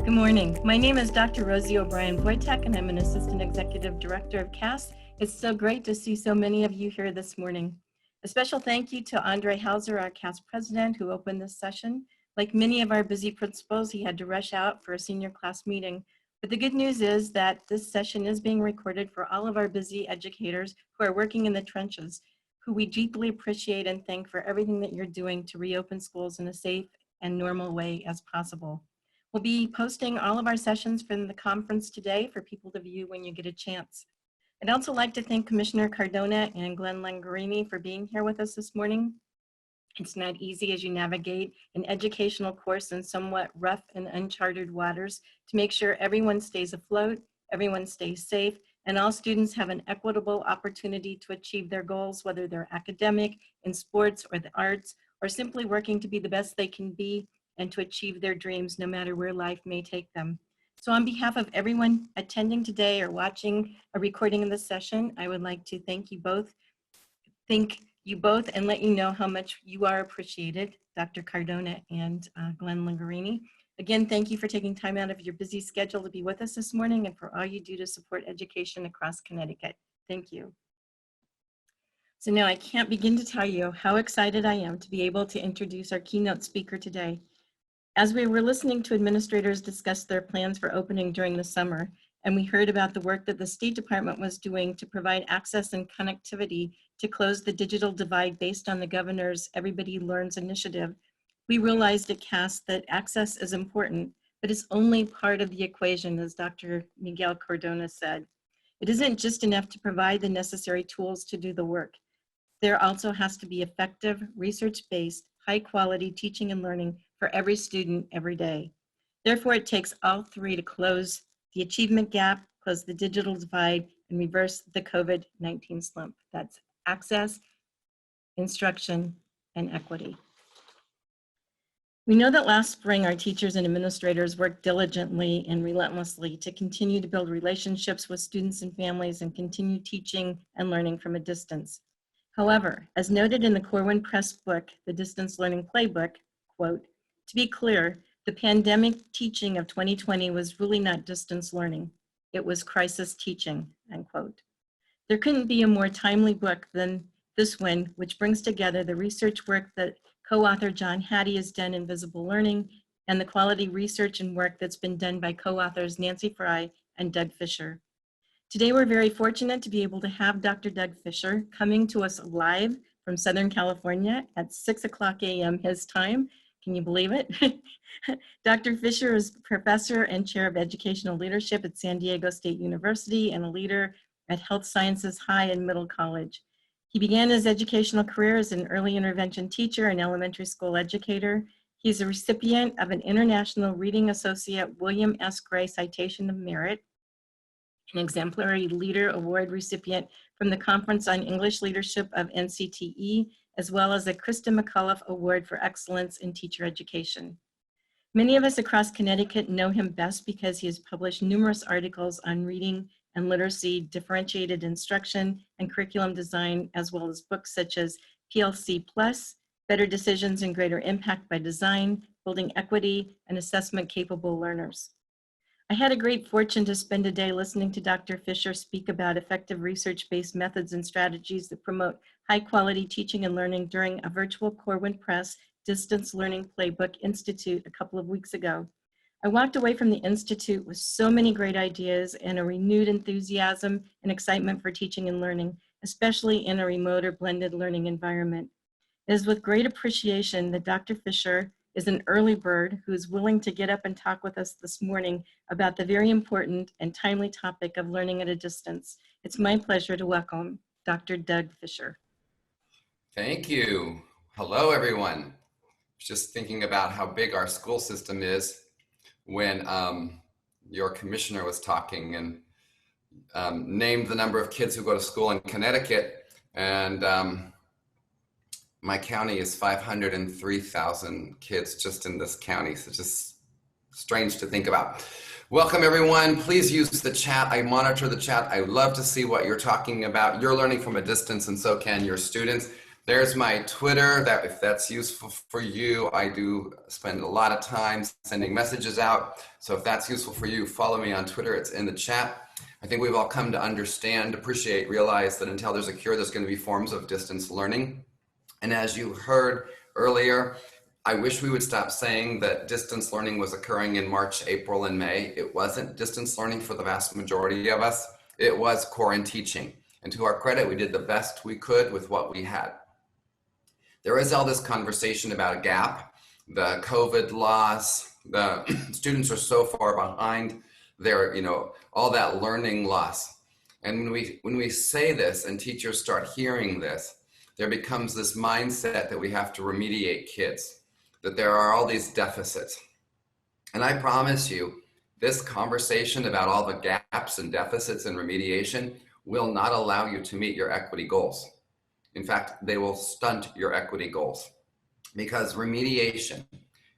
Good morning. My name is Dr. Rosie O'Brien-Wojtek, and I'm an Assistant Executive Director of CAS. It's so great to see so many of you here this morning. A special thank you to Andre Hauser, our CAS President, who opened this session. Like many of our busy principals, he had to rush out for a senior class meeting. But the good news is that this session is being recorded for all of our busy educators who are working in the trenches, who we deeply appreciate and thank for everything that you're doing to reopen schools in a safe and normal way as possible. We'll be posting all of our sessions from the conference today for people to view when you get a chance. I'd also like to thank Commissioner Cardona and Glenn Langarini for being here with us this morning. It's not easy as you navigate an educational course in somewhat rough and uncharted waters to make sure everyone stays afloat, everyone stays safe, and all students have an equitable opportunity to achieve their goals, whether they're academic, in sports, or the arts, or simply working to be the best they can be and to achieve their dreams no matter where life may take them. So on behalf of everyone attending today or watching a recording of this session, I would like to thank you both and let you know how much you are appreciated, Dr. Cardona and Glenn Langarini. Again, thank you for taking time out of your busy schedule to be with us this morning and for all you do to support education across Connecticut. Thank you. So now I can't begin to tell you how excited I am to be able to introduce our keynote speaker today. As we were listening to administrators discuss their plans for opening during the summer, and we heard about the work that the State Department was doing to provide access and connectivity to close the digital divide based on the governor's Everybody Learns initiative, we realized at CAS that access is important, but it's only part of the equation, as Dr. Miguel Cardona said. It isn't just enough to provide the necessary tools to do the work. There also has to be effective, research-based, high-quality teaching and learning for every student every day. Therefore, it takes all three to close the achievement gap, close the digital divide, and reverse the COVID-19 slump. That's access, instruction, and equity. We know that last spring, our teachers and administrators worked diligently and relentlessly to continue to build relationships with students and families and continue teaching and learning from a distance. However, as noted in the Corwin Press book, The Distance Learning Playbook, quote, "To be clear, the pandemic teaching of 2020 was really not distance learning. It was crisis teaching," end quote. There couldn't be a more timely book than this one, which brings together the research work that co-author John Hattie has done in Visible Learning and the quality research and work that's been done by co-authors Nancy Fry and Doug Fisher. Today, we're very fortunate to be able to have Dr. Doug Fisher coming to us live from Southern California at 6:00 a.m. his time. Can you believe it? Dr. Fisher is professor and chair of educational leadership at San Diego State University and a leader at Health Sciences High and Middle College. He began his educational career as an early intervention teacher and elementary school educator. He's a recipient of an International Reading Associate William S. Gray Citation of Merit, an Exemplary Leader Award recipient from the Conference on English Leadership of NCTE, as well as a Krista McAuliffe Award for Excellence in Teacher Education. Many of us across Connecticut know him best because he has published numerous articles on reading and literacy, differentiated instruction, and curriculum design, as well as books such as PLC Plus, Better Decisions and Greater Impact by Design, Building Equity, and Assessment Capable Learners. I had a great fortune to spend a day listening to Dr. Fisher speak about effective research-based methods and strategies that promote high-quality teaching and learning during a virtual Corwin Press Distance Learning Playbook Institute a couple of weeks ago. I walked away from the Institute with so many great ideas and a renewed enthusiasm and excitement for teaching and learning, especially in a remote or blended learning environment. It is with great appreciation that Dr. Fisher is an early bird who is willing to get up and talk with us this morning about the very important and timely topic of learning at a distance. It's my pleasure to welcome Dr. Doug Fisher. Thank you. Hello, everyone. I was just thinking about how big our school system is when your commissioner was talking and named the number of kids who go to school in Connecticut. And my county is 503,000 kids just in this county. So just strange to think about. Welcome, everyone. Please use the chat. I monitor the chat. I love to see what you're talking about. You're learning from a distance, and so can your students. There's my Twitter, that if that's useful for you. I do spend a lot of time sending messages out. So if that's useful for you, follow me on Twitter. It's in the chat. I think we've all come to understand, appreciate, realize that until there's a cure, there's going to be forms of distance learning. And as you heard earlier, I wish we would stop saying that distance learning was occurring in March, April, and May. It wasn't distance learning for the vast majority of us. It was core and teaching. And to our credit, we did the best we could with what we had. There is all this conversation about a gap, the COVID loss, the students are so far behind, they're, all that learning loss. And when we say this and teachers start hearing this, there becomes this mindset that we have to remediate kids, that there are all these deficits. And I promise you, this conversation about all the gaps and deficits and remediation will not allow you to meet your equity goals. In fact, they will stunt your equity goals, because remediation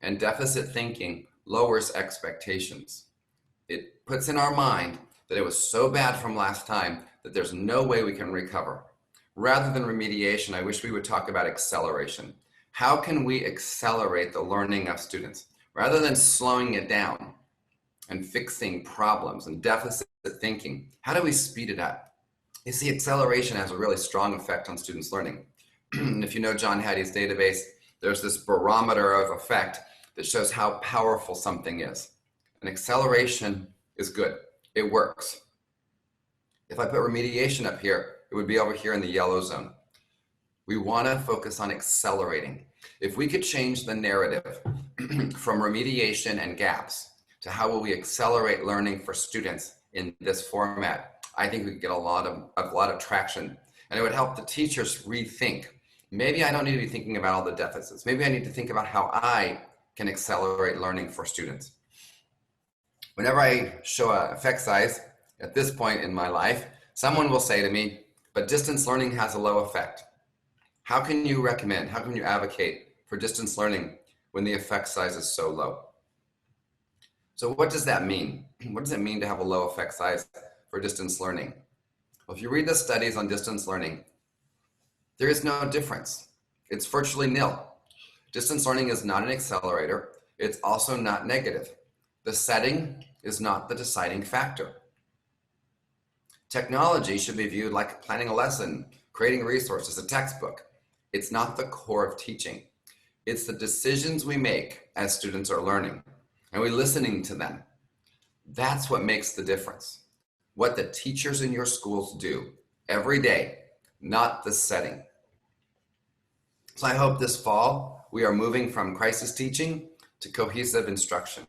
and deficit thinking lowers expectations. It puts in our mind that it was so bad from last time that there's no way we can recover. Rather than remediation, I wish we would talk about acceleration. How can we accelerate the learning of students? Rather than slowing it down and fixing problems and deficit thinking, how do we speed it up? You see, acceleration has a really strong effect on students' learning. If you know John Hattie's database, there's this barometer of effect that shows how powerful something is. And acceleration is good. It works. If I put remediation up here, it would be over here in the yellow zone. We want to focus on accelerating. If we could change the narrative from remediation and gaps to how will we accelerate learning for students in this format, I think we could get a lot of traction, and it would help the teachers rethink. Maybe I don't need to be thinking about all the deficits. Maybe I need to think about how I can accelerate learning for students. Whenever I show an effect size at this point in my life, someone will say to me, but distance learning has a low effect. How can you recommend, how can you advocate for distance learning when the effect size is so low? So what does that mean? What does it mean to have a low effect size for distance learning? Well, if you read the studies on distance learning, there is no difference. It's virtually nil. Distance learning is not an accelerator. It's also not negative. The setting is not the deciding factor. Technology should be viewed like planning a lesson, creating resources, a textbook. It's not the core of teaching. It's the decisions we make as students are learning, and we're listening to them. That's what makes the difference. What the teachers in your schools do every day, not the setting. So I hope this fall we are moving from crisis teaching to cohesive instruction.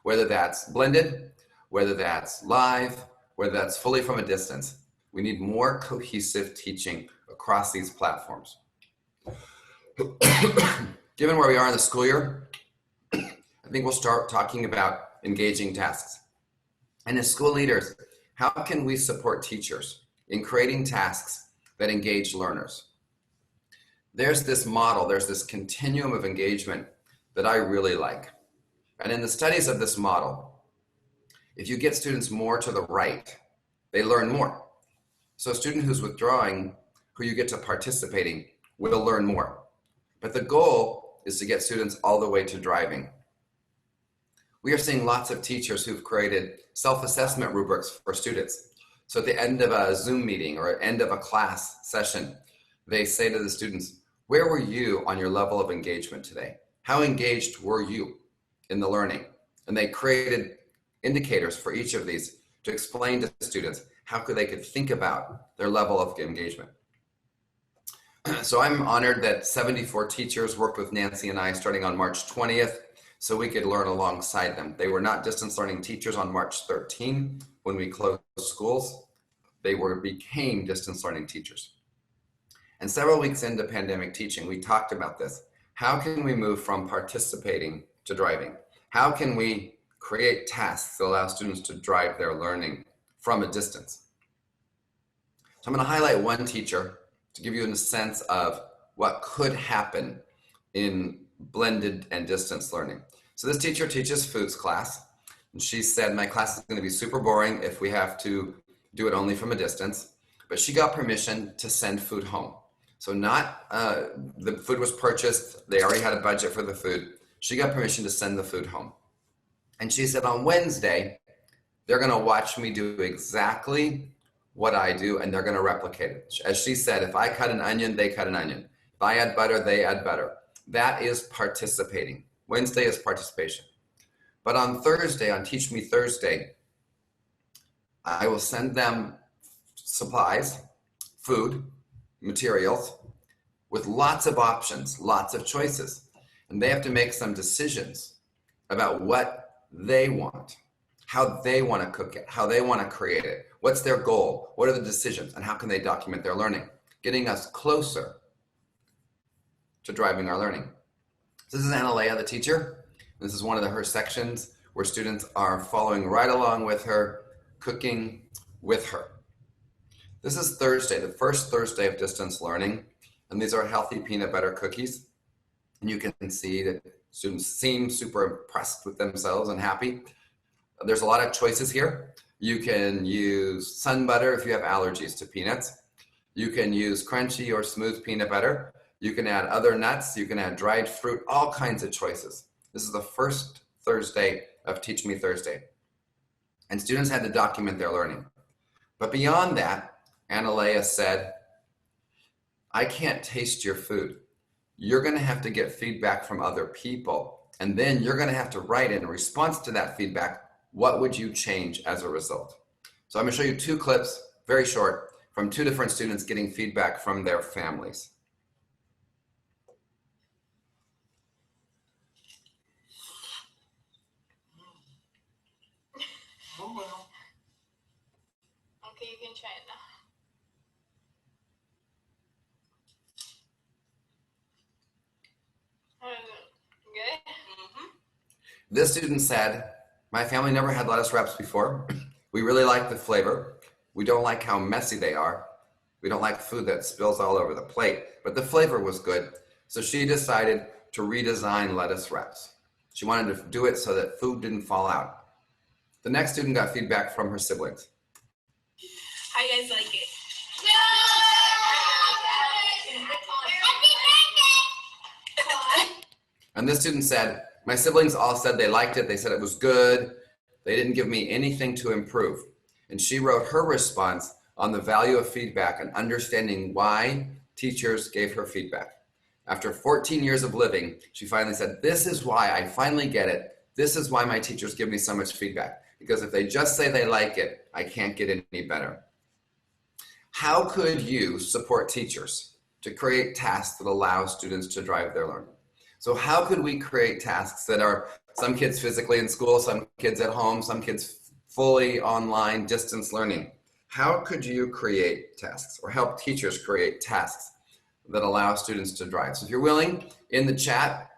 Whether that's blended, whether that's live, whether that's fully from a distance, we need more cohesive teaching across these platforms. Given where we are in the school year, I think we'll start talking about engaging tasks. And as school leaders, how can we support teachers in creating tasks that engage learners? There's this model, there's this continuum of engagement that I really like. And in the studies of this model, if you get students more to the right, they learn more. So a student who's withdrawing, who you get to participating, will learn more. But the goal is to get students all the way to driving. We are seeing lots of teachers who've created self-assessment rubrics for students. So at the end of a Zoom meeting or end of a class session, they say to the students, where were you on your level of engagement today? How engaged were you in the learning? And they created indicators for each of these to explain to students how they could think about their level of engagement. So I'm honored that 74 teachers worked with Nancy and I starting on March 20th so we could learn alongside them. They were not distance learning teachers on March 13 when we closed schools. They became distance learning teachers. And several weeks into pandemic teaching, we talked about this. How can we move from participating to driving? How can we create tasks that allow students to drive their learning from a distance? So I'm going to highlight one teacher to give you a sense of what could happen in blended and distance learning. So this teacher teaches foods class, and she said, my class is going to be super boring if we have to do it only from a distance, but she got permission to send food home. So not, the food was purchased. They already had a budget for the food. She got permission to send the food home. And she said on Wednesday, they're going to watch me do exactly what I do, and they're going to replicate it. As she said, if I cut an onion, they cut an onion. If I add butter, they add butter. That is participating. Wednesday is participation. But on Thursday, on Teach Me Thursday, I will send them supplies, food, materials, with lots of options, lots of choices. And they have to make some decisions about what they want, how they want to cook it, how they want to create it, what's their goal, what are the decisions, and how can they document their learning, getting us closer to driving our learning. This is Analea, the teacher. This is one of her sections where students are following right along with her, cooking with her. This is Thursday, the first Thursday of distance learning, and these are healthy peanut butter cookies. And you can see that students seem super impressed with themselves and happy. There's a lot of choices here. You can use sun butter if you have allergies to peanuts. You can use crunchy or smooth peanut butter. You can add other nuts. You can add dried fruit, all kinds of choices. This is the first Thursday of Teach Me Thursday. And students had to document their learning. But beyond that, Analea said, I can't taste your food. You're going to have to get feedback from other people. And then you're going to have to write in response to that feedback, what would you change as a result? So I'm going to show you two clips, very short, from two different students getting feedback from their families. Okay, you can try it now. Good? Mm-hmm. This student said, my family never had lettuce wraps before. We really like the flavor. We don't like how messy they are. We don't like food that spills all over the plate, but the flavor was good. So she decided to redesign lettuce wraps. She wanted to do it so that food didn't fall out. The next student got feedback from her siblings. How you guys like it? And this student said, my siblings all said they liked it. They said it was good. They didn't give me anything to improve. And she wrote her response on the value of feedback and understanding why teachers gave her feedback. After 14 years of living, she finally said, this is why I finally get it. This is why my teachers give me so much feedback. Because if they just say they like it, I can't get any better. How could you support teachers to create tasks that allow students to drive their learning? So how could we create tasks that are some kids physically in school, some kids at home, some kids fully online distance learning? How could you create tasks or help teachers create tasks that allow students to drive? So if you're willing, in the chat,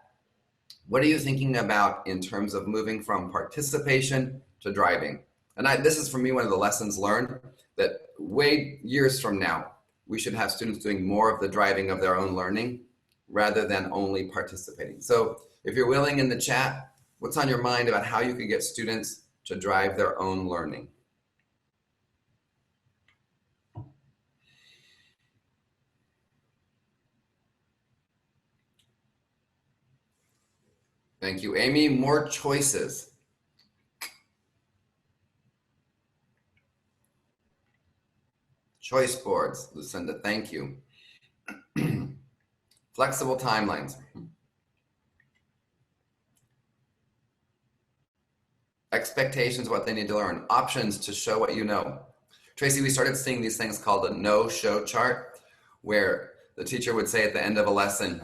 what are you thinking about in terms of moving from participation to driving? And this is for me one of the lessons learned, that years from now, we should have students doing more of the driving of their own learning rather than only participating. So if you're willing, in the chat, what's on your mind about how you could get students to drive their own learning? Thank you, Amy. More choices. Choice boards, Lucinda, thank you. Flexible timelines. Expectations, what they need to learn. Options to show what you know. Tracy, we started seeing these things called a no-show chart, where the teacher would say at the end of a lesson,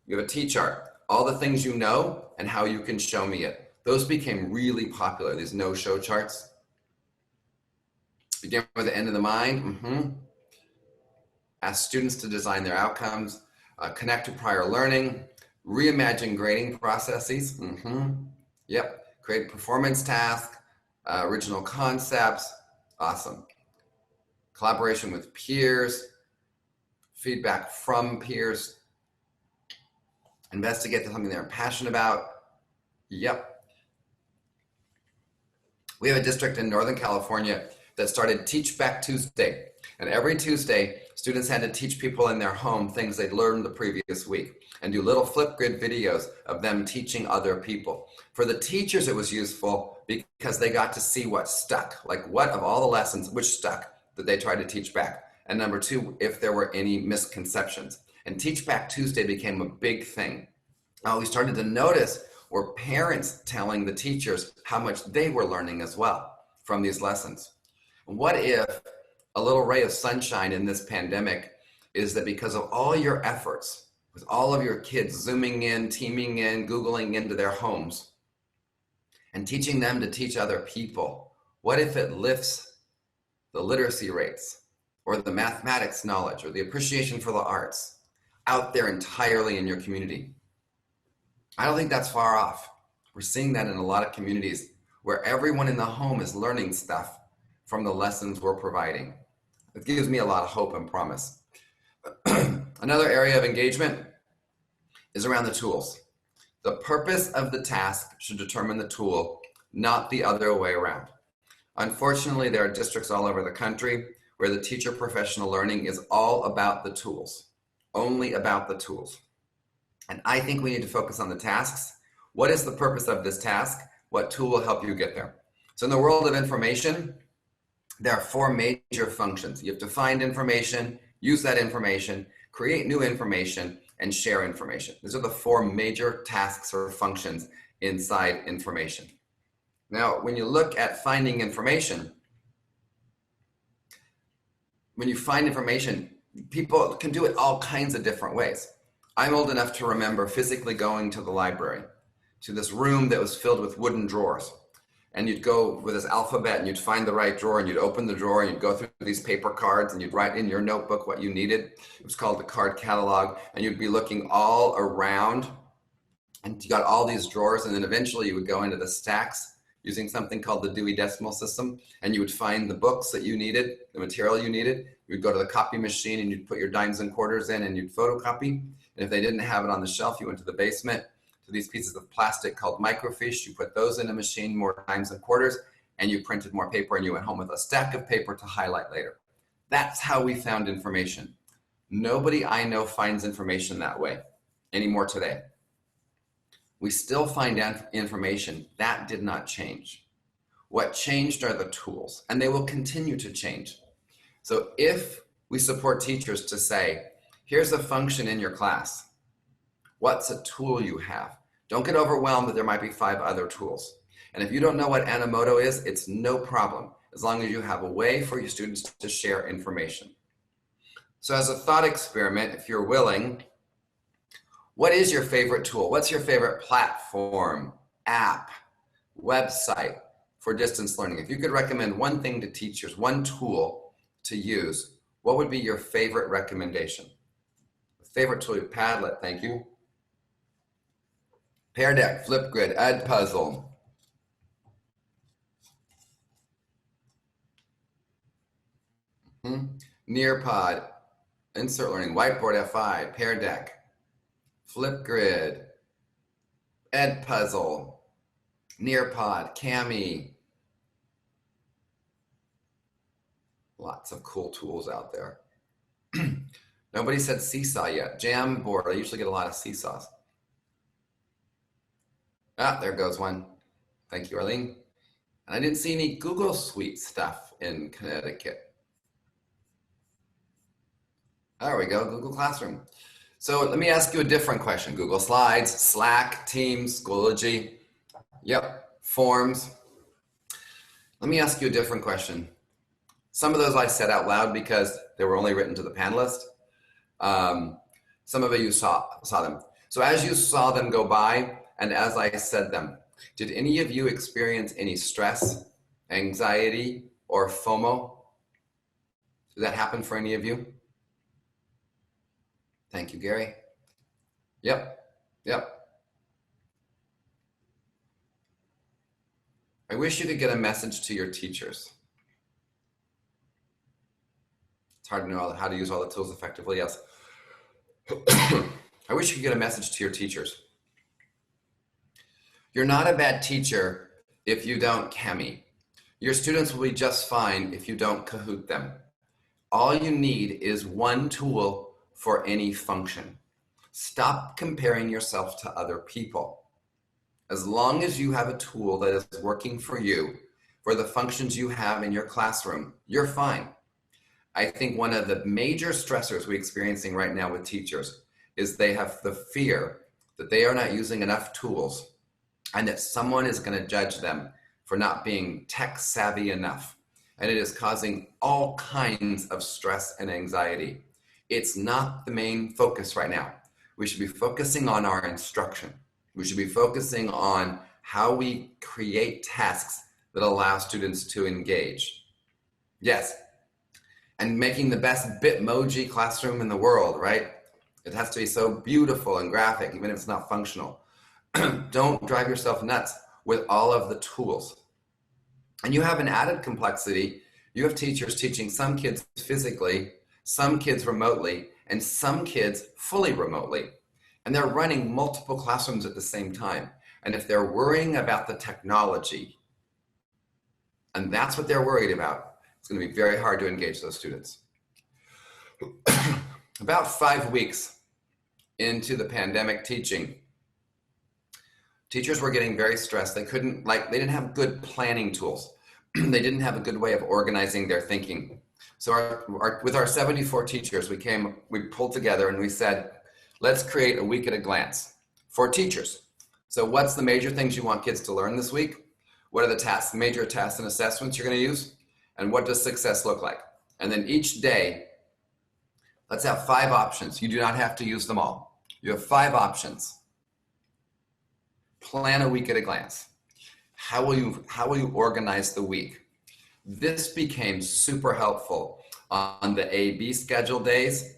you have a T-chart, all the things you know and how you can show me it. Those became really popular, these no-show charts. Begin with the end in the mind. Ask students to design their outcomes, connect to prior learning, reimagine grading processes. Yep, create performance tasks, original concepts, awesome. Collaboration with peers, feedback from peers, investigate something they're passionate about. Yep. We have a district in Northern California that started Teach Back Tuesday. And every Tuesday, students had to teach people in their home things they'd learned the previous week and do little Flipgrid videos of them teaching other people. For the teachers, it was useful because they got to see what stuck, like what of all the lessons, which stuck that they tried to teach back. And number two, if there were any misconceptions. And Teach Back Tuesday became a big thing. We started to notice were parents telling the teachers how much they were learning as well from these lessons. What if a little ray of sunshine in this pandemic is that because of all your efforts, with all of your kids Zooming in, teaming in, Googling into their homes, and teaching them to teach other people, what if it lifts the literacy rates or the mathematics knowledge or the appreciation for the arts out there entirely in your community? I don't think that's far off. We're seeing that in a lot of communities where everyone in the home is learning stuff from the lessons we're providing. It gives me a lot of hope and promise. Another area of engagement is around the tools. The purpose of the task should determine the tool, not the other way around. Unfortunately, there are districts all over the country where the teacher professional learning is all about the tools, only about the tools. And I think we need to focus on the tasks. What is the purpose of this task? What tool will help you get there? So in the world of information, there are four major functions. You have to find information, use that information, create new information, and share information. These are the four major tasks or functions inside information. Now, when you look at finding information, when you find information, people can do it all kinds of different ways. I'm old enough to remember physically going to the library, to this room that was filled with wooden drawers. And you'd go with this alphabet and you'd find the right drawer and you'd open the drawer and you'd go through these paper cards and you'd write in your notebook what you needed. It was called the card catalog, and you'd be looking all around and you got all these drawers, and then eventually you would go into the stacks using something called the Dewey Decimal System, and you would find the books that you needed, the material you needed. You'd go to the copy machine and you'd put your dimes and quarters in and you'd photocopy. And if they didn't have it on the shelf, you went to the basement to these pieces of plastic called microfiche. You put those in a machine, more dimes and quarters, and you printed more paper, and you went home with a stack of paper to highlight later. That's how we found information. Nobody I know finds information that way anymore today. We still find information. That did not change. What changed are the tools, and they will continue to change. So if we support teachers to say, here's a function in your class. What's a tool you have? Don't get overwhelmed that there might be 5 other tools. And if you don't know what Animoto is, it's no problem, as long as you have a way for your students to share information. So as a thought experiment, if you're willing, what is your favorite tool? What's your favorite platform, app, website for distance learning? If you could recommend one thing to teachers, one tool to use, what would be your favorite recommendation? Favorite tool, Padlet, thank you. Pear Deck, Flipgrid, Edpuzzle. Nearpod, Insert Learning, Whiteboard FI, Pear Deck, Flipgrid, Edpuzzle, Nearpod, Cami. Lots of cool tools out there. Nobody said Seesaw yet. Jamboard, I usually get a lot of seesaws. Ah, there goes one. Thank you, Arlene. And I didn't see any Google Suite stuff in Connecticut. There we go, Google Classroom. So let me ask you a different question. Google Slides, Slack, Teams, Schoology. Yep, Forms. Let me ask you a different question. Some of those I said out loud because they were only written to the panelists. Some of you saw them. So as you saw them go by, and as I said them, did any of you experience any stress, anxiety, or FOMO? Did that happen for any of you? Thank you, Gary. Yep. I wish you could get a message to your teachers. It's hard to know how to use all the tools effectively, yes. I wish you could get a message to your teachers. You're not a bad teacher if you don't Cami. Your students will be just fine if you don't Kahoot them. all you need is one tool for any function. Stop comparing yourself to other people. As long as you have a tool that is working for you, for the functions you have in your classroom, you're fine. I think one of the major stressors we're experiencing right now with teachers is they have the fear that they are not using enough tools and that someone is going to judge them for not being tech savvy enough. And it is causing all kinds of stress and anxiety. It's not the main focus right now. We should be focusing on our instruction. We should be focusing on how we create tasks that allow students to engage. Yes, and making the best Bitmoji classroom in the world, right? It has to be so beautiful and graphic, even if it's not functional. Don't drive yourself nuts with all of the tools. And you have an added complexity. You have teachers teaching some kids physically, some kids remotely, and some kids fully remotely. And they're running multiple classrooms at the same time. And if they're worrying about the technology, and that's what they're worried about, it's going to be very hard to engage those students. About 5 weeks into the pandemic teaching, teachers were getting very stressed. They didn't have good planning tools. They didn't have a good way of organizing their thinking. So with our 74 teachers, we pulled together and we said, let's create a week at a glance for teachers. So what's the major things you want kids to learn this week? What are the major tasks and assessments you're going to use? And what does success look like? And then each day, let's have 5 options. You do not have to use them all. You have 5 options. Plan a week at a glance. How will you organize the week? This became super helpful on the A-B schedule days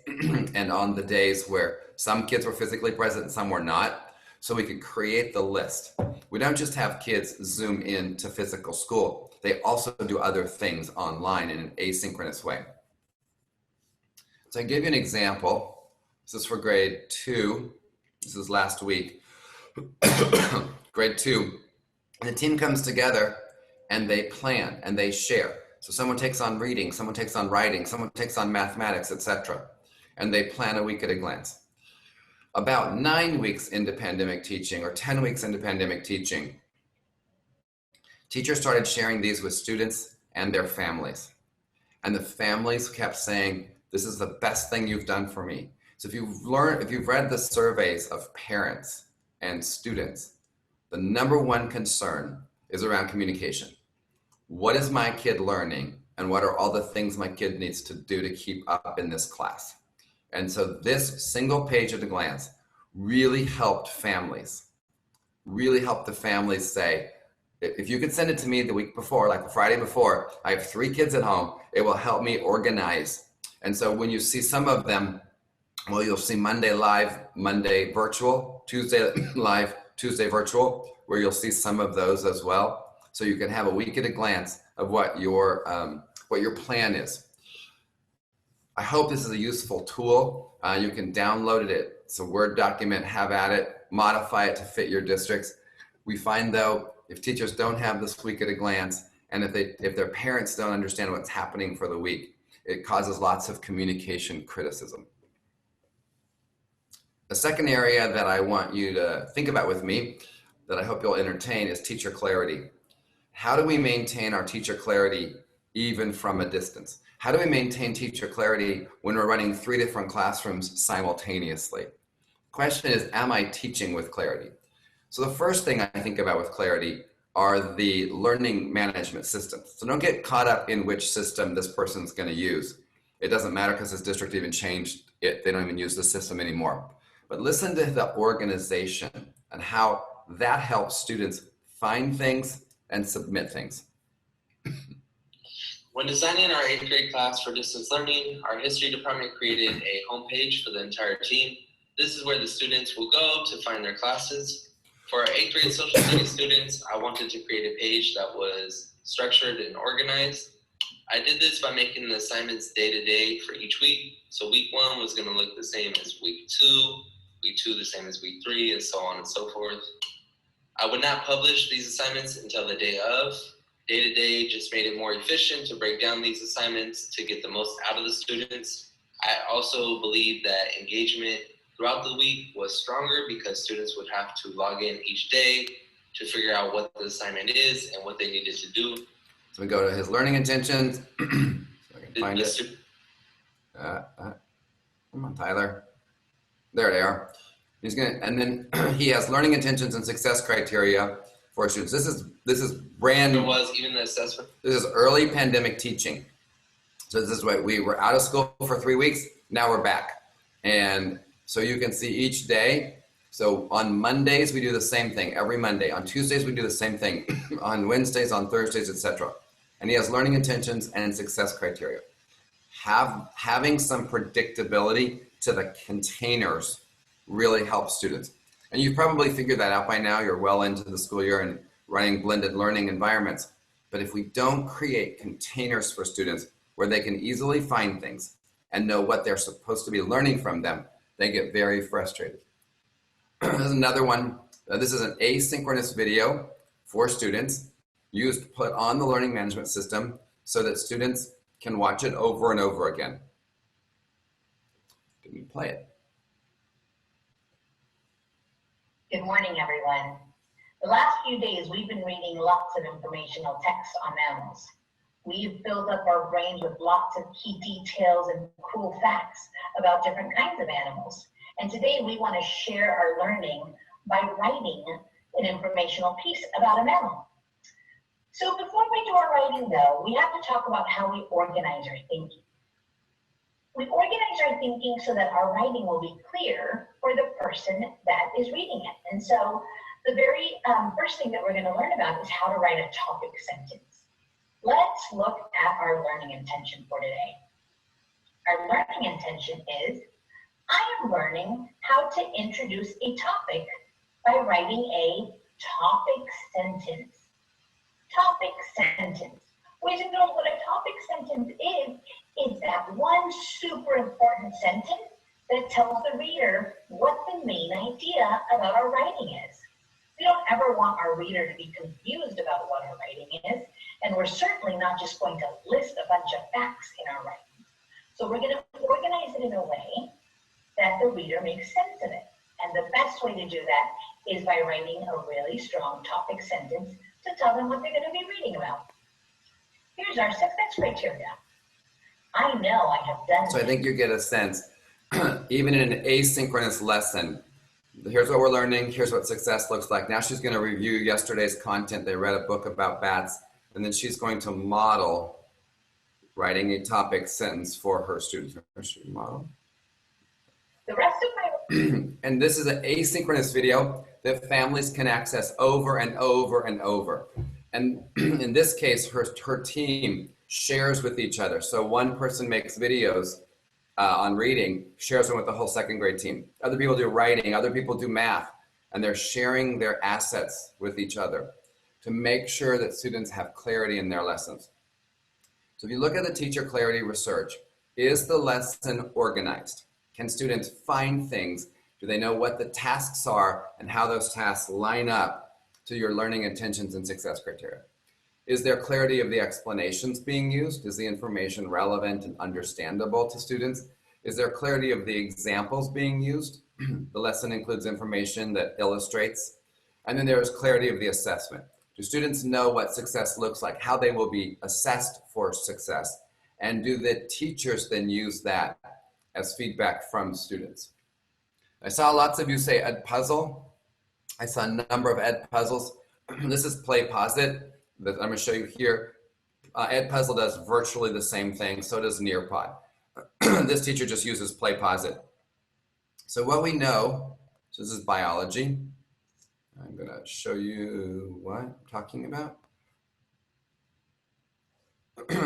and on the days where some kids were physically present and some were not, so we could create the list. We don't just have kids zoom in to physical school. They also do other things online in an asynchronous way. So I gave you an example. This is for grade 2. This is last week. Grade 2. The team comes together and they plan and they share. So someone takes on reading, someone takes on writing, someone takes on mathematics, etc. And they plan a week at a glance. About 9 weeks into pandemic teaching, or 10 weeks into pandemic teaching, teachers started sharing these with students and their families. And the families kept saying, this is the best thing you've done for me. So if you've read the surveys of parents and students, the number one concern is around communication. What is my kid learning? And what are all the things my kid needs to do to keep up in this class? And so this single page at a glance really helped families, really helped the families say, if you could send it to me the week before, like the Friday before, I have 3 kids at home, it will help me organize. And so when you see some of them, well, you'll see Monday live, Monday virtual, Tuesday live, Tuesday virtual, where you'll see some of those as well. So you can have a week at a glance of what your plan is. I hope this is a useful tool. You can download it. It's a Word document, have at it, modify it to fit your districts. We find though, if teachers don't have this week at a glance, and if their parents don't understand what's happening for the week, it causes lots of communication criticism. The second area that I want you to think about with me, that I hope you'll entertain, is teacher clarity. How do we maintain our teacher clarity even from a distance? How do we maintain teacher clarity when we're running 3 different classrooms simultaneously? The question is, am I teaching with clarity? So the first thing I think about with clarity are the learning management systems. So don't get caught up in which system this person's going to use. It doesn't matter because this district even changed it. They don't even use the system anymore. But listen to the organization and how that helps students find things and submit things. When designing our 8th grade class for distance learning, our history department created a homepage for the entire team. This is where the students will go to find their classes. For our 8th grade social studies students, I wanted to create a page that was structured and organized. I did this by making the assignments day to day for each week. So week 1 was going to look the same as week 2, week 2 the same as week 3, and so on and so forth. I would not publish these assignments until the day of, day-to-day just made it more efficient to break down these assignments to get the most out of the students. I also believe that engagement throughout the week was stronger because students would have to log in each day to figure out what the assignment is and what they needed to do. So we go to his learning intentions. So I can find it. Come on, Tyler. There they are. He's gonna, and then he has learning intentions and success criteria for students. This is brand new. There was even the assessment. This is early pandemic teaching. So this is what we were out of school for 3 weeks. Now we're back. And so you can see each day. So on Mondays, we do the same thing every Monday. On Tuesdays, we do the same thing. On Wednesdays, on Thursdays, etc. And he has learning intentions and success criteria. Having some predictability to the containers really helps students. And you've probably figured that out by now. You're well into the school year and running blended learning environments. But if we don't create containers for students where they can easily find things and know what they're supposed to be learning from them, they get very frustrated. There's another one. This is an asynchronous video for students put on the learning management system so that students can watch it over and over again. Can we play it? Good morning, everyone. The last few days, we've been reading lots of informational texts on mammals. We've filled up our brains with lots of key details and cool facts about different kinds of animals. And today we want to share our learning by writing an informational piece about a mammal. So before we do our writing though, we have to talk about how we organize our thinking. We organize our thinking so that our writing will be clear for the person that is reading it. And so the very first thing that we're going to learn about is how to write a topic sentence. Let's look at our learning intention for today. Our learning intention is, I am learning how to introduce a topic by writing a topic sentence. Topic sentence. Boys and girls, what a topic sentence is that one super important sentence that tells the reader what the main idea about our writing is. We don't ever want our reader to be confused about what our writing is, and we're certainly not just going to list a bunch of facts in our writing. So we're going to organize it in a way that the reader makes sense of it. And the best way to do that is by writing a really strong topic sentence to tell them what they're going to be reading about. Here's our success criteria. I know I have done. So I think you get a sense, even in an asynchronous lesson, here's what we're learning, here's what success looks like. Now she's going to review yesterday's content. They read a book about bats, and then she's going to model writing a topic sentence for her students. Model. The rest of my and this is an asynchronous video that families can access over and over and over. And in this case, her team shares with each other. So one person makes videos on reading, shares them with the whole second grade team. Other people do writing, other people do math, and they're sharing their assets with each other to make sure that students have clarity in their lessons. So if you look at the teacher clarity research, is the lesson organized? Can students find things? Do they know what the tasks are and how those tasks line up to your learning intentions and success criteria? Is there clarity of the explanations being used? Is the information relevant and understandable to students? Is there clarity of the examples being used? The lesson includes information that illustrates. And then there is clarity of the assessment. Do students know what success looks like, how they will be assessed for success? And do the teachers then use that as feedback from students? I saw lots of you say Edpuzzle. I saw a number of Edpuzzles. This is PlayPosit that I'm going to show you here. Edpuzzle does virtually the same thing, so does Nearpod. This teacher just uses PlayPosit. So what we know, so this is biology. I'm going to show you what I'm talking about.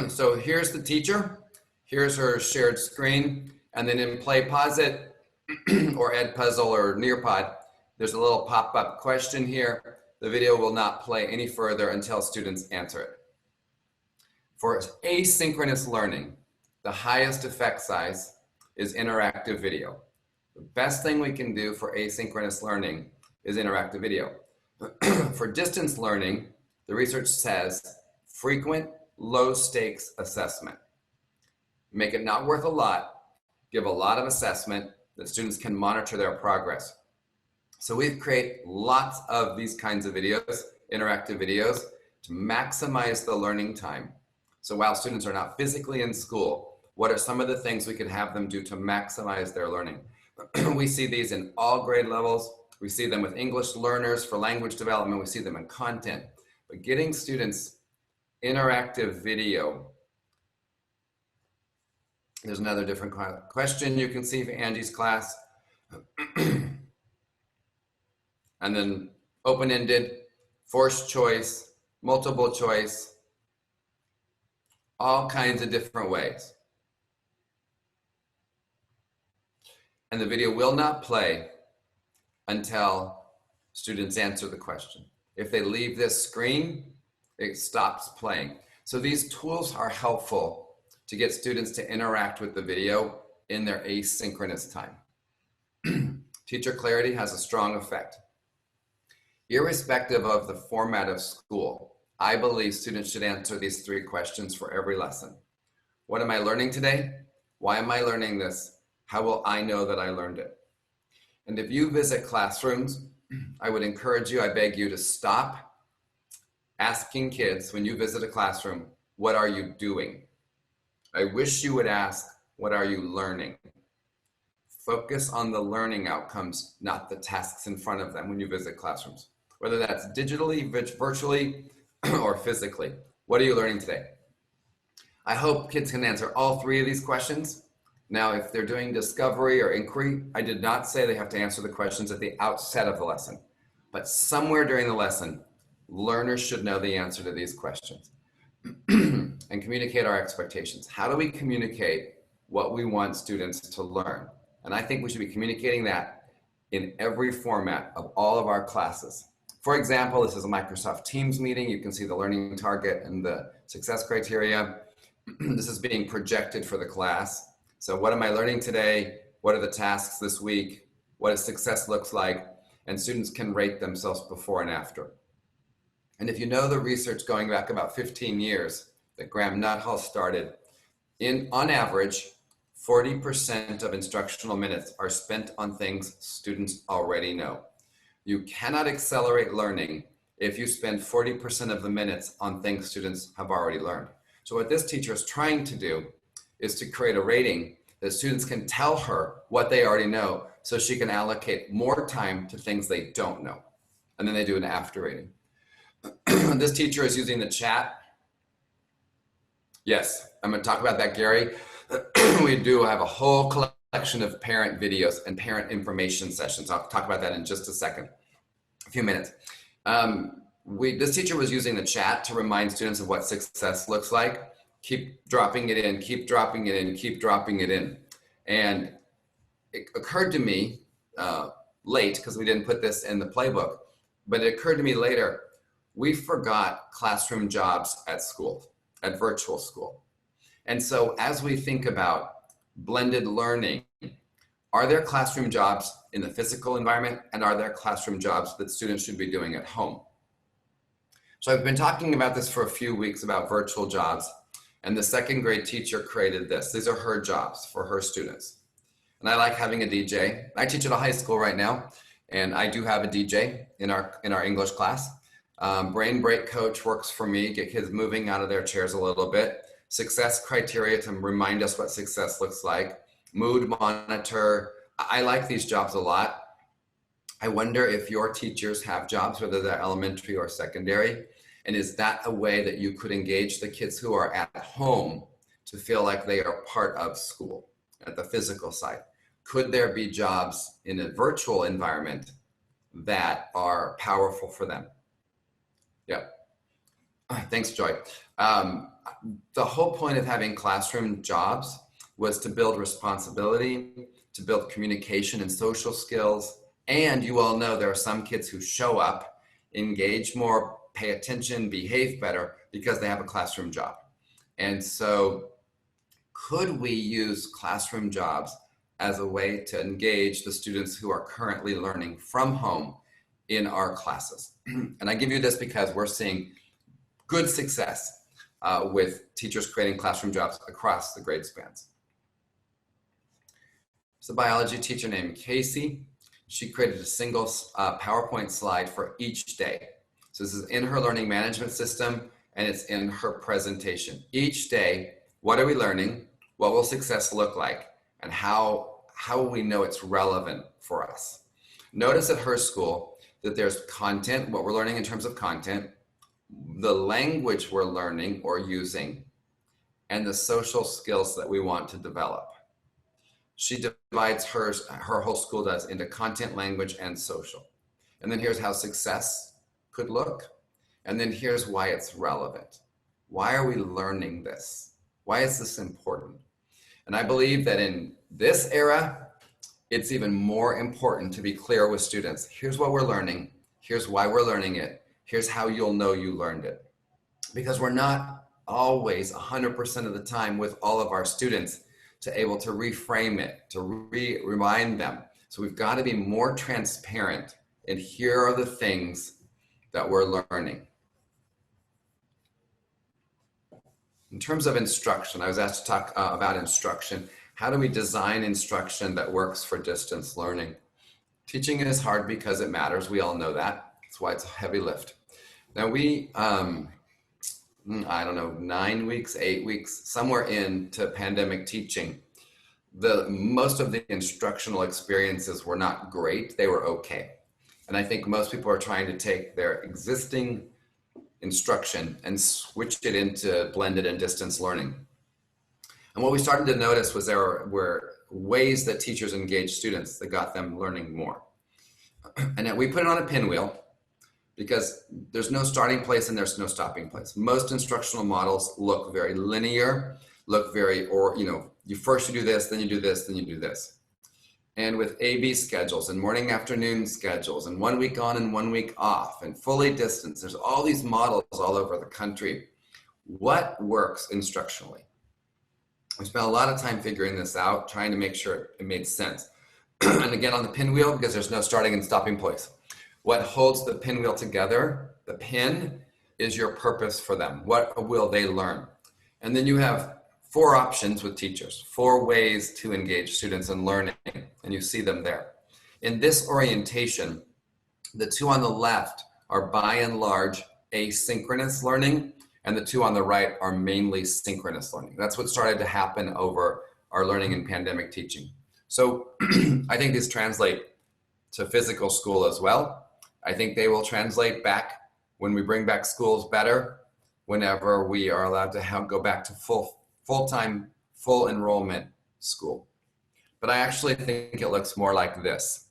So here's the teacher. Here's her shared screen. And then in PlayPosit or Edpuzzle or Nearpod, there's a little pop-up question here. The video will not play any further until students answer it. For asynchronous learning, the highest effect size is interactive video. The best thing we can do for asynchronous learning is interactive video. For distance learning, the research says frequent, low stakes assessment. Make it not worth a lot, give a lot of assessment that students can monitor their progress. So we've created lots of these kinds of videos, interactive videos, to maximize the learning time. So while students are not physically in school, what are some of the things we could have them do to maximize their learning? We see these in all grade levels. We see them with English learners for language development. We see them in content. But getting students interactive video. There's another different question you can see for Angie's class. And then open-ended, forced choice, multiple choice, all kinds of different ways. And the video will not play until students answer the question. If they leave this screen, it stops playing. So these tools are helpful to get students to interact with the video in their asynchronous time. Teacher clarity has a strong effect. Irrespective of the format of school, I believe students should answer these 3 questions for every lesson. What am I learning today? Why am I learning this? How will I know that I learned it? And if you visit classrooms, I would encourage you, I beg you to stop asking kids when you visit a classroom, what are you doing? I wish you would ask, what are you learning? Focus on the learning outcomes, not the tasks in front of them when you visit classrooms, whether that's digitally, virtually, or physically. What are you learning today? I hope kids can answer all 3 of these questions. Now, if they're doing discovery or inquiry, I did not say they have to answer the questions at the outset of the lesson, but somewhere during the lesson, learners should know the answer to these questions and communicate our expectations. How do we communicate what we want students to learn? And I think we should be communicating that in every format of all of our classes. For example, this is a Microsoft Teams meeting. You can see the learning target and the success criteria. This is being projected for the class. So what am I learning today? What are the tasks this week? What does success looks like? And students can rate themselves before and after. And if you know the research going back about 15 years that Graham Nuthall started, on average, 40% of instructional minutes are spent on things students already know. You cannot accelerate learning if you spend 40% of the minutes on things students have already learned. So what this teacher is trying to do is to create a rating that students can tell her what they already know so she can allocate more time to things they don't know. And then they do an after rating. This teacher is using the chat. Yes, I'm going to talk about that, Gary. We do have a whole collection of parent videos and parent information sessions. I'll talk about that in just a few minutes. This teacher was using the chat to remind students of what success looks like. Keep dropping it in, keep dropping it in, keep dropping it in. And it occurred to me late, because we didn't put this in the playbook, but it occurred to me later, we forgot classroom jobs at school, at virtual school. And so as we think about blended learning, are there classroom jobs in the physical environment, and are there classroom jobs that students should be doing at home? So I've been talking about this for a few weeks about virtual jobs, and the 2nd grade teacher created this. These are her jobs for her students. And I like having a DJ. I teach at a high school right now, and I do have a DJ in our English class. Brain break coach works for me, get kids moving out of their chairs a little bit. Success criteria to remind us what success looks like. Mood monitor. I like these jobs a lot. I wonder if your teachers have jobs, whether they're elementary or secondary, and is that a way that you could engage the kids who are at home to feel like they are part of school at the physical side? Could there be jobs in a virtual environment that are powerful for them? Yeah. Thanks, Joy. The whole point of having classroom jobs was to build responsibility, to build communication and social skills. And you all know there are some kids who show up, engage more, pay attention, behave better because they have a classroom job. And so could we use classroom jobs as a way to engage the students who are currently learning from home in our classes? And I give you this because we're seeing good success. with teachers creating classroom jobs across the grade spans. It's a biology teacher named Casey. She created a single PowerPoint slide for each day. So this is in her learning management system, and it's in her presentation. Each day, what are we learning? What will success look like? And how will we know it's relevant for us? Notice at her school that there's content, what we're learning in terms of content, the language we're learning or using, and the social skills that we want to develop. She divides her whole school does into content, language, and social. And then here's how success could look. And then here's why it's relevant. Why are we learning this? Why is this important? And I believe that in this era, it's even more important to be clear with students. Here's what we're learning. Here's why we're learning it. Here's how you'll know you learned it. Because we're not always 100% of the time with all of our students to able to reframe it, to remind them. So we've got to be more transparent, and here are the things that we're learning. In terms of instruction, I was asked to talk about instruction. How do we design instruction that works for distance learning? Teaching is hard because it matters. We all know that. That's why it's a heavy lift. Now we, I don't know, 9 weeks, 8 weeks, somewhere into pandemic teaching, most of the instructional experiences were not great. They were okay. And I think most people are trying to take their existing instruction and switch it into blended and distance learning. And what we started to notice was there were ways that teachers engage students that got them learning more. And then we put it on a pinwheel because there's no starting place and there's no stopping place. Most instructional models look very linear, look very, you first you do this, then you do this, then you do this. And with A/B schedules and morning afternoon schedules and 1 week on and 1 week off and fully distance, there's all these models all over the country. What works instructionally? We spent a lot of time figuring this out, trying to make sure it made sense. And again, on the pinwheel, because there's no starting and stopping place. What holds the pinwheel together, the pin, is your purpose for them. What will they learn? And then you have 4 options with teachers, 4 ways to engage students in learning, and you see them there. In this orientation, the 2 on the left are by and large asynchronous learning, and the 2 on the right are mainly synchronous learning. That's what started to happen over our learning in pandemic teaching. So I think these translate to physical school as well. I think they will translate back when we bring back schools better, whenever we are allowed to go back to full-time, full enrollment school. But I actually think it looks more like this.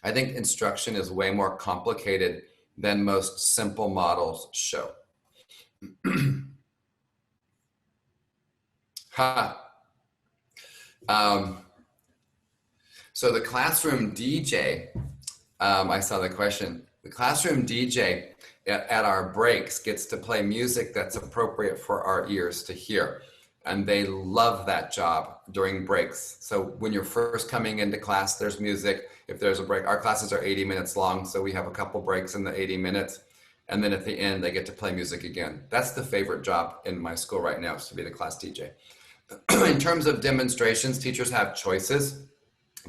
I think instruction is way more complicated than most simple models show. So the classroom DJ, I saw the question. The classroom DJ at our breaks gets to play music that's appropriate for our ears to hear. And they love that job during breaks. So when you're first coming into class, there's music. If there's a break, our classes are 80 minutes long, so we have a couple breaks in the 80 minutes. And then at the end, they get to play music again. That's the favorite job in my school right now, is to be the class DJ. In terms of demonstrations, teachers have choices.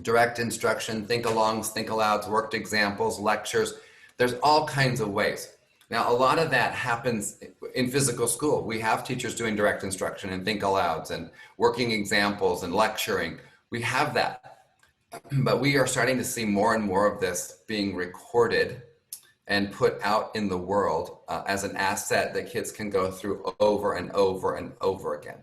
Direct instruction, think-alongs, think-alouds, worked examples, lectures. There's all kinds of ways. Now, a lot of that happens in physical school. We have teachers doing direct instruction and think-alouds and working examples and lecturing. We have that. But we are starting to see more and more of this being recorded and put out in the world as an asset that kids can go through over and over and over again.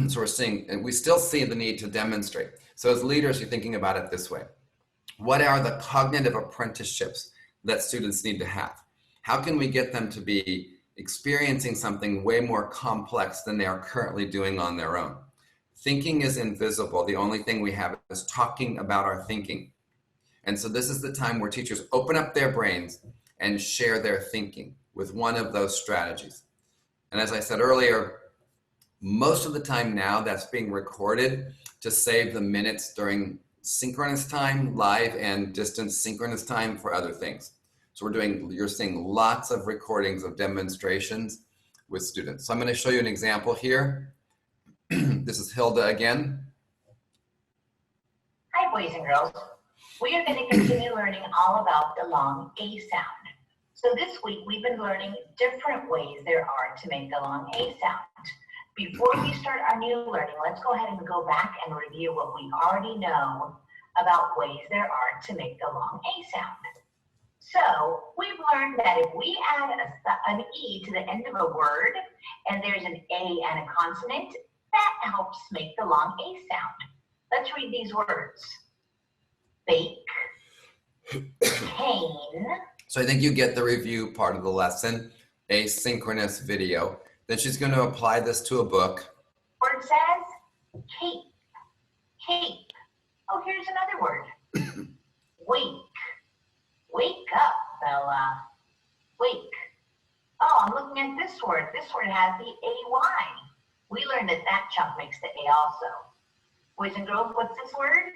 So we're seeing, and we still see the need to demonstrate. So as leaders, you're thinking about it this way. What are the cognitive apprenticeships that students need to have? How can we get them to be experiencing something way more complex than they are currently doing on their own? Thinking is invisible. The only thing we have is talking about our thinking. And so this is the time where teachers open up their brains and share their thinking with one of those strategies. And as I said earlier, most of the time now that's being recorded to save the minutes during synchronous time, live and distance synchronous time for other things. So you're seeing lots of recordings of demonstrations with students. So I'm going to show you an example here. This is Hilda again. Hi, boys and girls. We are going to continue learning all about the long A sound. So this week, we've been learning different ways there are to make the long A sound. Before we start our new learning, let's go ahead and go back and review what we already know about ways there are to make the long A sound. So we've learned that if we add an E to the end of a word, and there's an A and a consonant, that helps make the long A sound. Let's read these words. Bake, pain. So I think you get the review part of the lesson, asynchronous video. Then she's going to apply this to a book. Word says cape, cape. Oh, here's another word. Wake, wake up, Bella. Wake. Oh, I'm looking at this word. This word has the AY. We learned that that chunk makes the A also. Boys and girls, what's this word?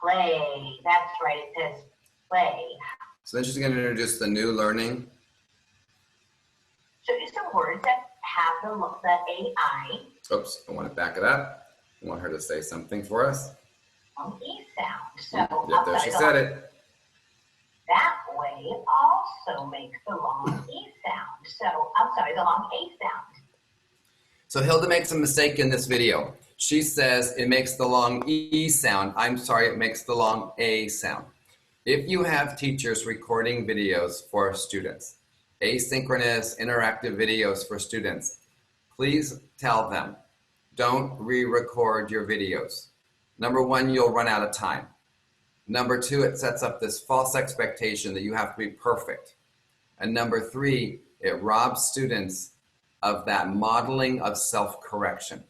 Play. That's right, it says play. So then she's going to introduce the new learning. Show you some words that have the AI. Oops, I want to back it up. I want her to say something for us. Long E sound. So Yep, there she said it. that way also makes the long E sound. So, I'm sorry, the long A sound. So Hilda makes a mistake in this video. She says it makes the long E sound. I'm sorry, it makes the long A sound. If you have teachers recording videos for students, asynchronous interactive videos for students, please tell them, don't re-record your videos. Number one, you'll run out of time. Number two, it sets up this false expectation that you have to be perfect. And number three, it robs students of that modeling of self-correction.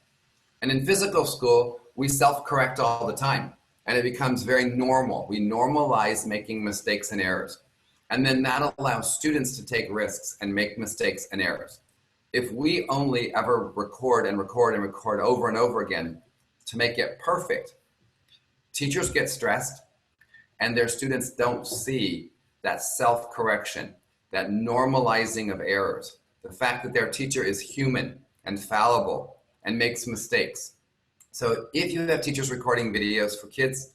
And in physical school, we self-correct all the time, and it becomes very normal. We normalize making mistakes and errors. And then that allows students to take risks and make mistakes and errors. If we only ever record and record and record over and over again to make it perfect, teachers get stressed and their students don't see that self-correction, that normalizing of errors, the fact that their teacher is human and fallible and makes mistakes. So if you have teachers recording videos for kids,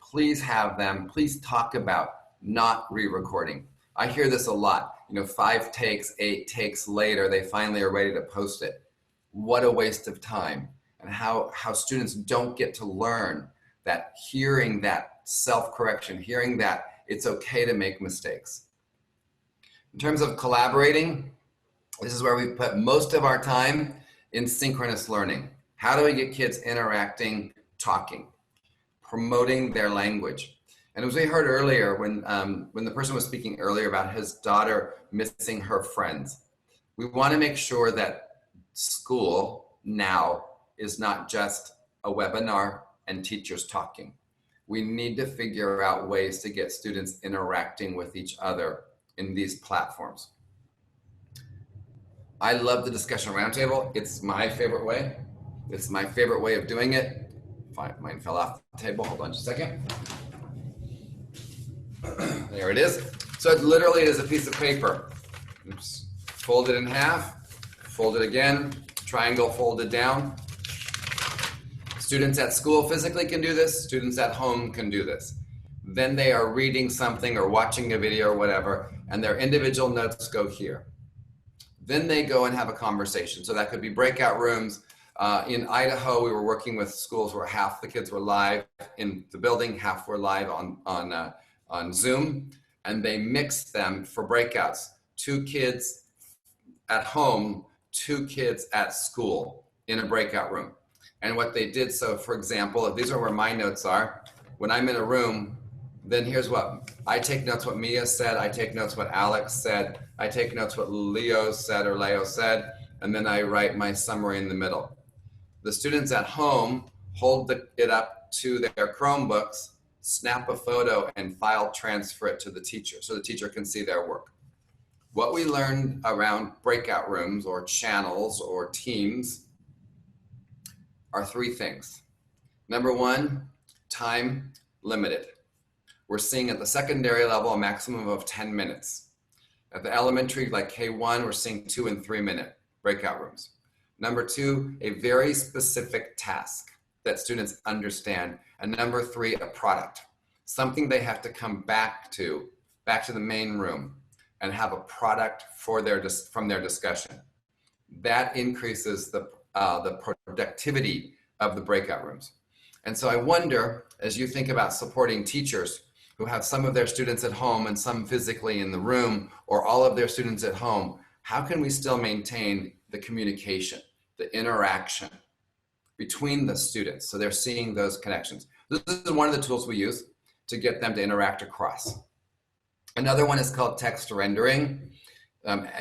please have them, please talk about not re-recording. I hear this a lot, 5 takes, 8 takes later, they finally are ready to post it. What a waste of time, and how students don't get to learn that, hearing that self-correction, hearing that it's okay to make mistakes. In terms of collaborating, this is where we put most of our time in synchronous learning. How do we get kids interacting, talking, promoting their language? And as we heard earlier, when the person was speaking earlier about his daughter missing her friends, we want to make sure that school now is not just a webinar and teachers talking. We need to figure out ways to get students interacting with each other in these platforms. I love the discussion roundtable. It's my favorite way. It's my favorite way of doing it. Mine fell off the table. Hold on just a second. There it is. So it literally is a piece of paper. Oops. Fold it in half, fold it again, triangle folded down. Students at school physically can do this. Students at home can do this. Then they are reading something or watching a video or whatever, and their individual notes go here. Then they go and have a conversation. So that could be breakout rooms. In Idaho, we were working with schools where half the kids were live in the building, half were live on Zoom, and they mixed them for breakouts. 2 kids at home, 2 kids at school in a breakout room. And what they did, so for example, these are where my notes are. When I'm in a room, then here's what, I take notes what Mia said, I take notes what Alex said, I take notes what Leo said, and then I write my summary in the middle. The students at home hold it up to their Chromebooks, snap a photo, and file transfer it to the teacher so the teacher can see their work. What we learned around breakout rooms or channels or teams are 3 things. Number 1, time limited. We're seeing at the secondary level a maximum of 10 minutes. At the elementary, like K1, we're seeing 2 and 3 minute breakout rooms. Number 2, a very specific task that students understand. And number 3, a product, something they have to come back to the main room and have a product for from their discussion. That increases the productivity of the breakout rooms. And so I wonder, as you think about supporting teachers who have some of their students at home and some physically in the room, or all of their students at home, how can we still maintain the communication, the interaction between the students so they're seeing those connections? This is one of the tools we use to get them to interact across. Another one is called text rendering.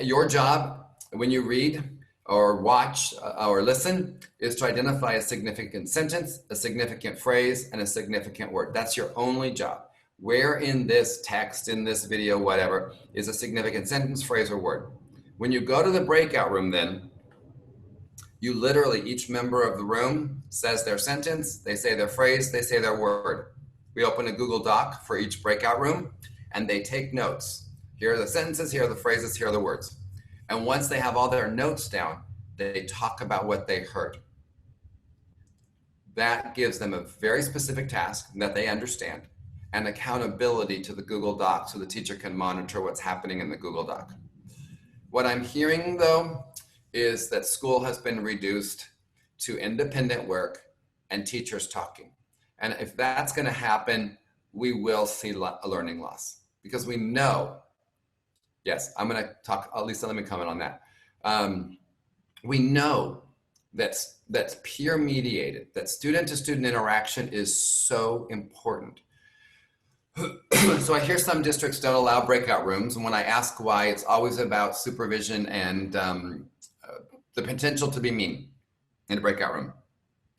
Your job when you read or watch or listen is to identify a significant sentence, a significant phrase, and a significant word. That's your only job. Where in this text, in this video, whatever, is a significant sentence, phrase, or word. When you go to the breakout room then, you literally, each member of the room says their sentence, they say their phrase, they say their word. We open a Google Doc for each breakout room and they take notes. Here are the sentences, here are the phrases, here are the words. And once they have all their notes down, they talk about what they heard. That gives them a very specific task that they understand and accountability to the Google Doc so the teacher can monitor what's happening in the Google Doc. What I'm hearing though is that school has been reduced to independent work and teachers talking. And if that's going to happen, we will see a learning loss because we know, yes, I'm going to talk, Lisa, let me comment on that. We know that's peer mediated, that student to student interaction is so important. So I hear some districts don't allow breakout rooms, and when I ask why, it's always about supervision and the potential to be mean in a breakout room.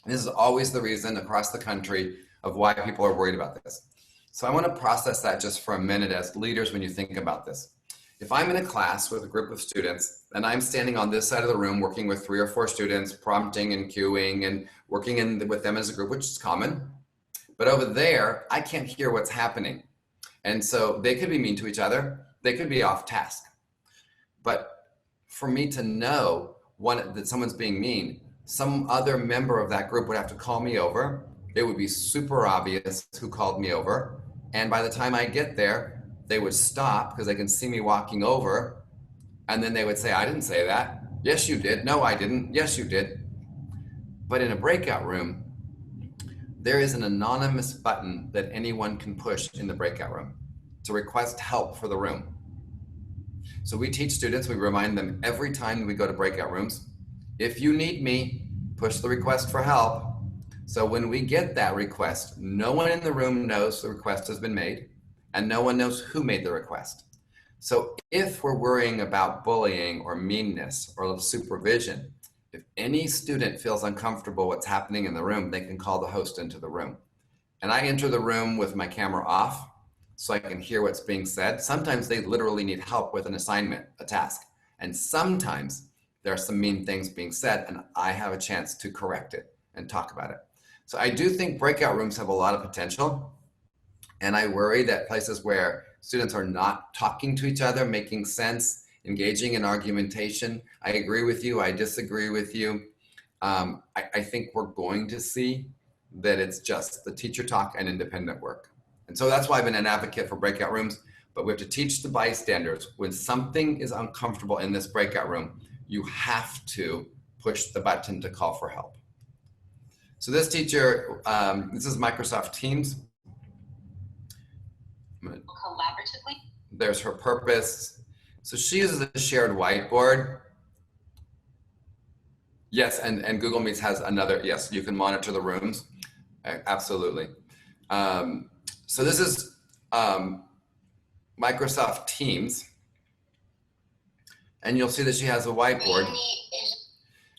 And this is always the reason across the country of why people are worried about this. So I want to process that just for a minute as leaders when you think about this. If I'm in a class with a group of students and I'm standing on this side of the room working with 3 or 4 students, prompting and cueing and working with them as a group, which is common, but over there, I can't hear what's happening. And so they could be mean to each other. They could be off task. But for me to know that someone's being mean, some other member of that group would have to call me over. It would be super obvious who called me over. And by the time I get there, they would stop because they can see me walking over. And then they would say, I didn't say that. Yes, you did. No, I didn't. Yes, you did. But in a breakout room, there is an anonymous button that anyone can push in the breakout room to request help for the room. So we teach students, we remind them every time we go to breakout rooms, if you need me, push the request for help. So when we get that request, no one in the room knows the request has been made and no one knows who made the request. So if we're worrying about bullying or meanness or supervision, if any student feels uncomfortable what's happening in the room, they can call the host into the room. And I enter the room with my camera off so I can hear what's being said. Sometimes they literally need help with an assignment, a task. And sometimes there are some mean things being said and I have a chance to correct it and talk about it. So I do think breakout rooms have a lot of potential. And I worry that places where students are not talking to each other, making sense, engaging in argumentation. I agree with you. I disagree with you. I think we're going to see that it's just the teacher talk and independent work. And so that's why I've been an advocate for breakout rooms, but we have to teach the bystanders when something is uncomfortable in this breakout room, you have to push the button to call for help. So this teacher, this is Microsoft Teams. Collaboratively. There's her purpose. So she uses a shared whiteboard. Yes, and Google Meets has another, yes, you can monitor the rooms. Absolutely. So this is Microsoft Teams. And you'll see that she has a whiteboard.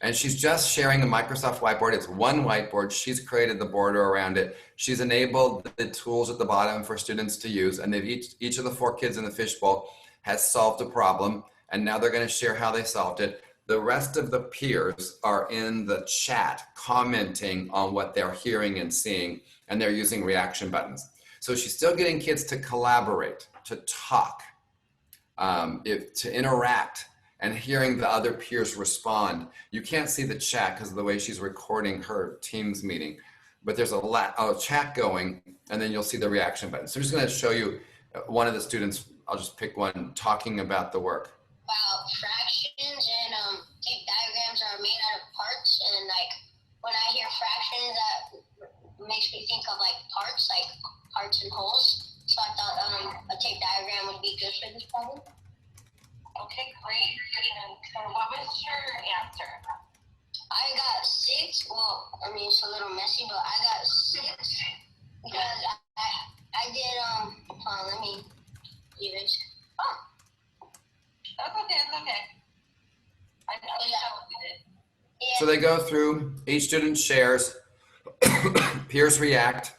And she's just sharing a Microsoft whiteboard. It's one whiteboard. She's created the border around it. She's enabled the tools at the bottom for students to use. And they've each of the 4 kids in the fishbowl has solved a problem. And now they're going to share how they solved it. The rest of the peers are in the chat commenting on what they're hearing and seeing. And they're using reaction buttons. So she's still getting kids to collaborate, to talk. to interact and hearing the other peers respond. You can't see the chat because of the way she's recording her Teams meeting, but there's a chat going, and then you'll see the reaction button. So I'm just going to show you one of the students, I'll just pick one, talking about the work. Wow, fractions and tape diagrams are made out of parts, and like when I hear fractions, that makes me think of like parts and wholes. So I thought a tape diagram would be good for this problem. Okay, great. And so what was your answer? I got 6. Well, I mean, it's a little messy, but I got 6 because I did, hold on, let me erase. Oh, that's okay, that's okay. I know what you did. Yeah. So they go through, each student shares, peers react,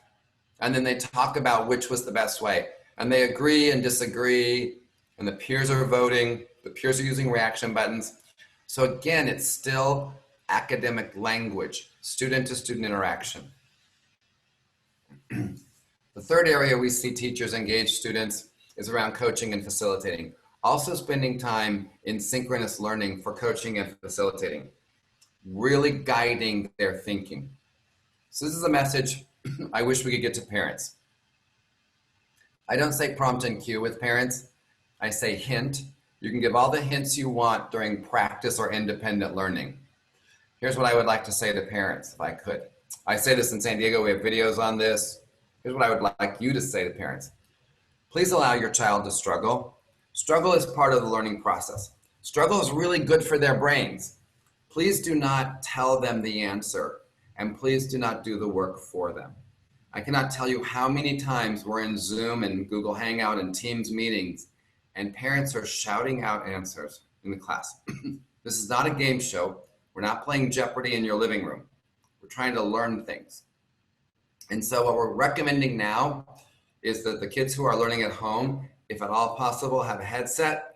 and then they talk about which was the best way. And they agree and disagree, and the peers are voting, the peers are using reaction buttons. So again, it's still academic language, student-to-student interaction. The third area we see teachers engage students is around coaching and facilitating. Also spending time in synchronous learning for coaching and facilitating, really guiding their thinking. So this is a message I wish we could get to parents. I don't say prompt and cue with parents. I say hint. You can give all the hints you want during practice or independent learning. Here's what I would like to say to parents, if I could. I say this in San Diego, we have videos on this. Here's what I would like you to say to parents. Please allow your child to struggle. Struggle is part of the learning process. Struggle is really good for their brains. Please do not tell them the answer, and please do not do the work for them. I cannot tell you how many times we're in Zoom and Google Hangout and Teams meetings, and parents are shouting out answers in the class. This is not a game show. We're not playing Jeopardy in your living room. We're trying to learn things. And so what we're recommending now is that the kids who are learning at home, if at all possible, have a headset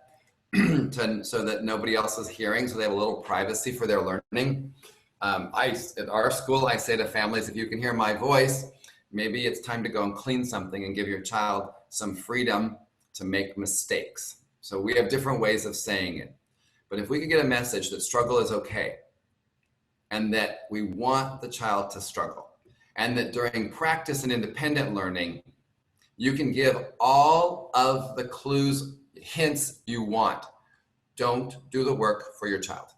so that nobody else is hearing, so they have a little privacy for their learning. At our school, I say to families, if you can hear my voice, maybe it's time to go and clean something and give your child some freedom to make mistakes. So we have different ways of saying it. But if we could get a message that struggle is okay, and that we want the child to struggle, and that during practice and independent learning, you can give all of the clues, hints you want. Don't do the work for your child.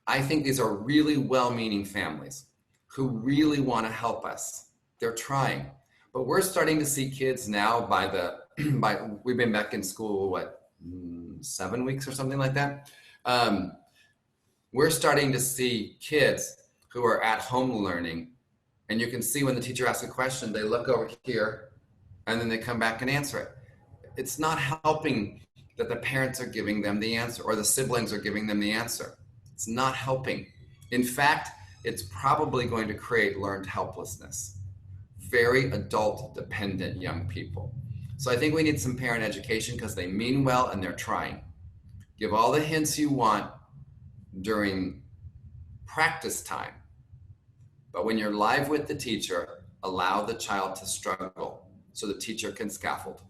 I think these are really well-meaning families who really want to help us. They're trying. But we're starting to see kids now we've been back in school, 7 weeks or something like that. We're starting to see kids who are at home learning, and you can see when the teacher asks a question, they look over here and then they come back and answer it. It's not helping that the parents are giving them the answer or the siblings are giving them the answer. It's not helping. In fact, it's probably going to create learned helplessness. Very adult dependent young people. So I think we need some parent education because they mean well and they're trying. Give all the hints you want during practice time. But when you're live with the teacher, allow the child to struggle so the teacher can scaffold.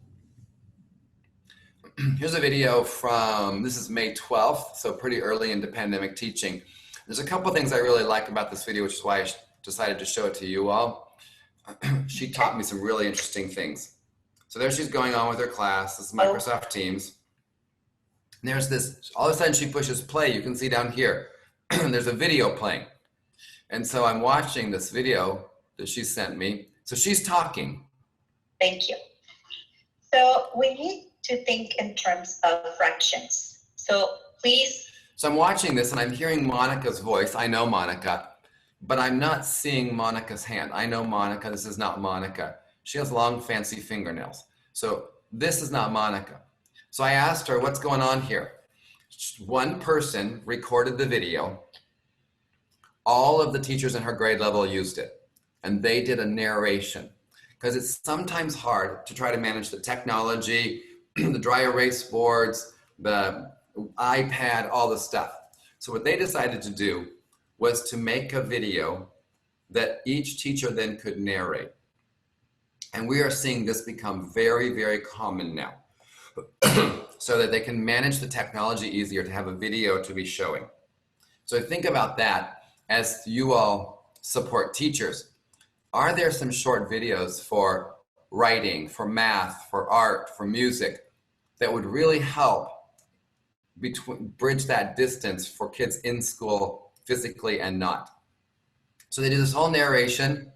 Here's a video from, this is May 12th, so pretty early in pandemic teaching. There's a couple things I really like about this video, which is why I decided to show it to you all. She taught me some really interesting things. So there she's going on with her class. This is Microsoft Teams. And there's this, all of a sudden she pushes play. You can see down here, there's a video playing. And so I'm watching this video that she sent me. So she's talking. Thank you. So we need to think in terms of fractions. So please. So I'm watching this and I'm hearing Monica's voice. I know Monica, but I'm not seeing Monica's hand. I know Monica, this is not Monica. She has long, fancy fingernails. So this is not Monica. So I asked her, what's going on here? One person recorded the video. All of the teachers in her grade level used it. And they did a narration. Because it's sometimes hard to try to manage the technology, the dry erase boards, the iPad, all the stuff. So what they decided to do was to make a video that each teacher then could narrate. And we are seeing this become very, very common now. so that they can manage the technology easier to have a video to be showing. So think about that as you all support teachers. Are there some short videos for writing, for math, for art, for music that would really help bridge that distance for kids in school physically and not? So they do this whole narration.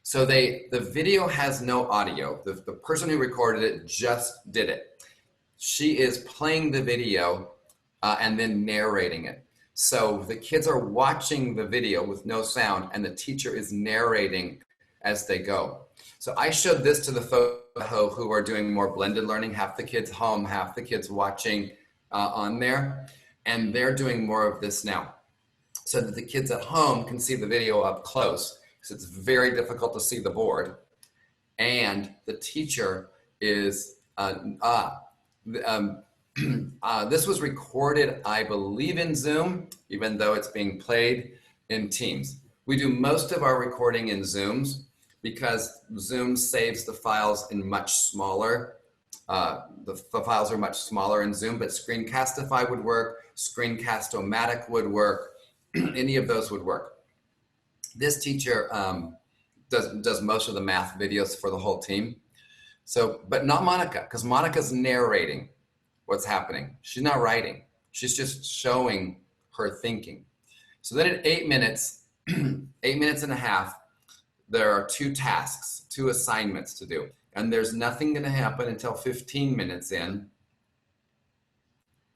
So the video has no audio. The person who recorded it just did it. She is playing the video and then narrating it. So the kids are watching the video with no sound and the teacher is narrating as they go. So I showed this to the folks who are doing more blended learning, half the kids home, half the kids watching on there, and they're doing more of this now so that the kids at home can see the video up close, because it's very difficult to see the board. And the teacher is, this was recorded, I believe, in Zoom, even though it's being played in Teams. We do most of our recording in Zooms because Zoom saves the files in much smaller, the files are much smaller in Zoom, but Screencastify would work, Screencast-O-Matic would work, any of those would work. This teacher does most of the math videos for the whole team. So, but not Monica, because Monica's narrating what's happening. She's not writing. She's just showing her thinking. So then at 8 minutes, 8 minutes and a half, there are 2 tasks, 2 assignments to do. And there's nothing going to happen until 15 minutes in.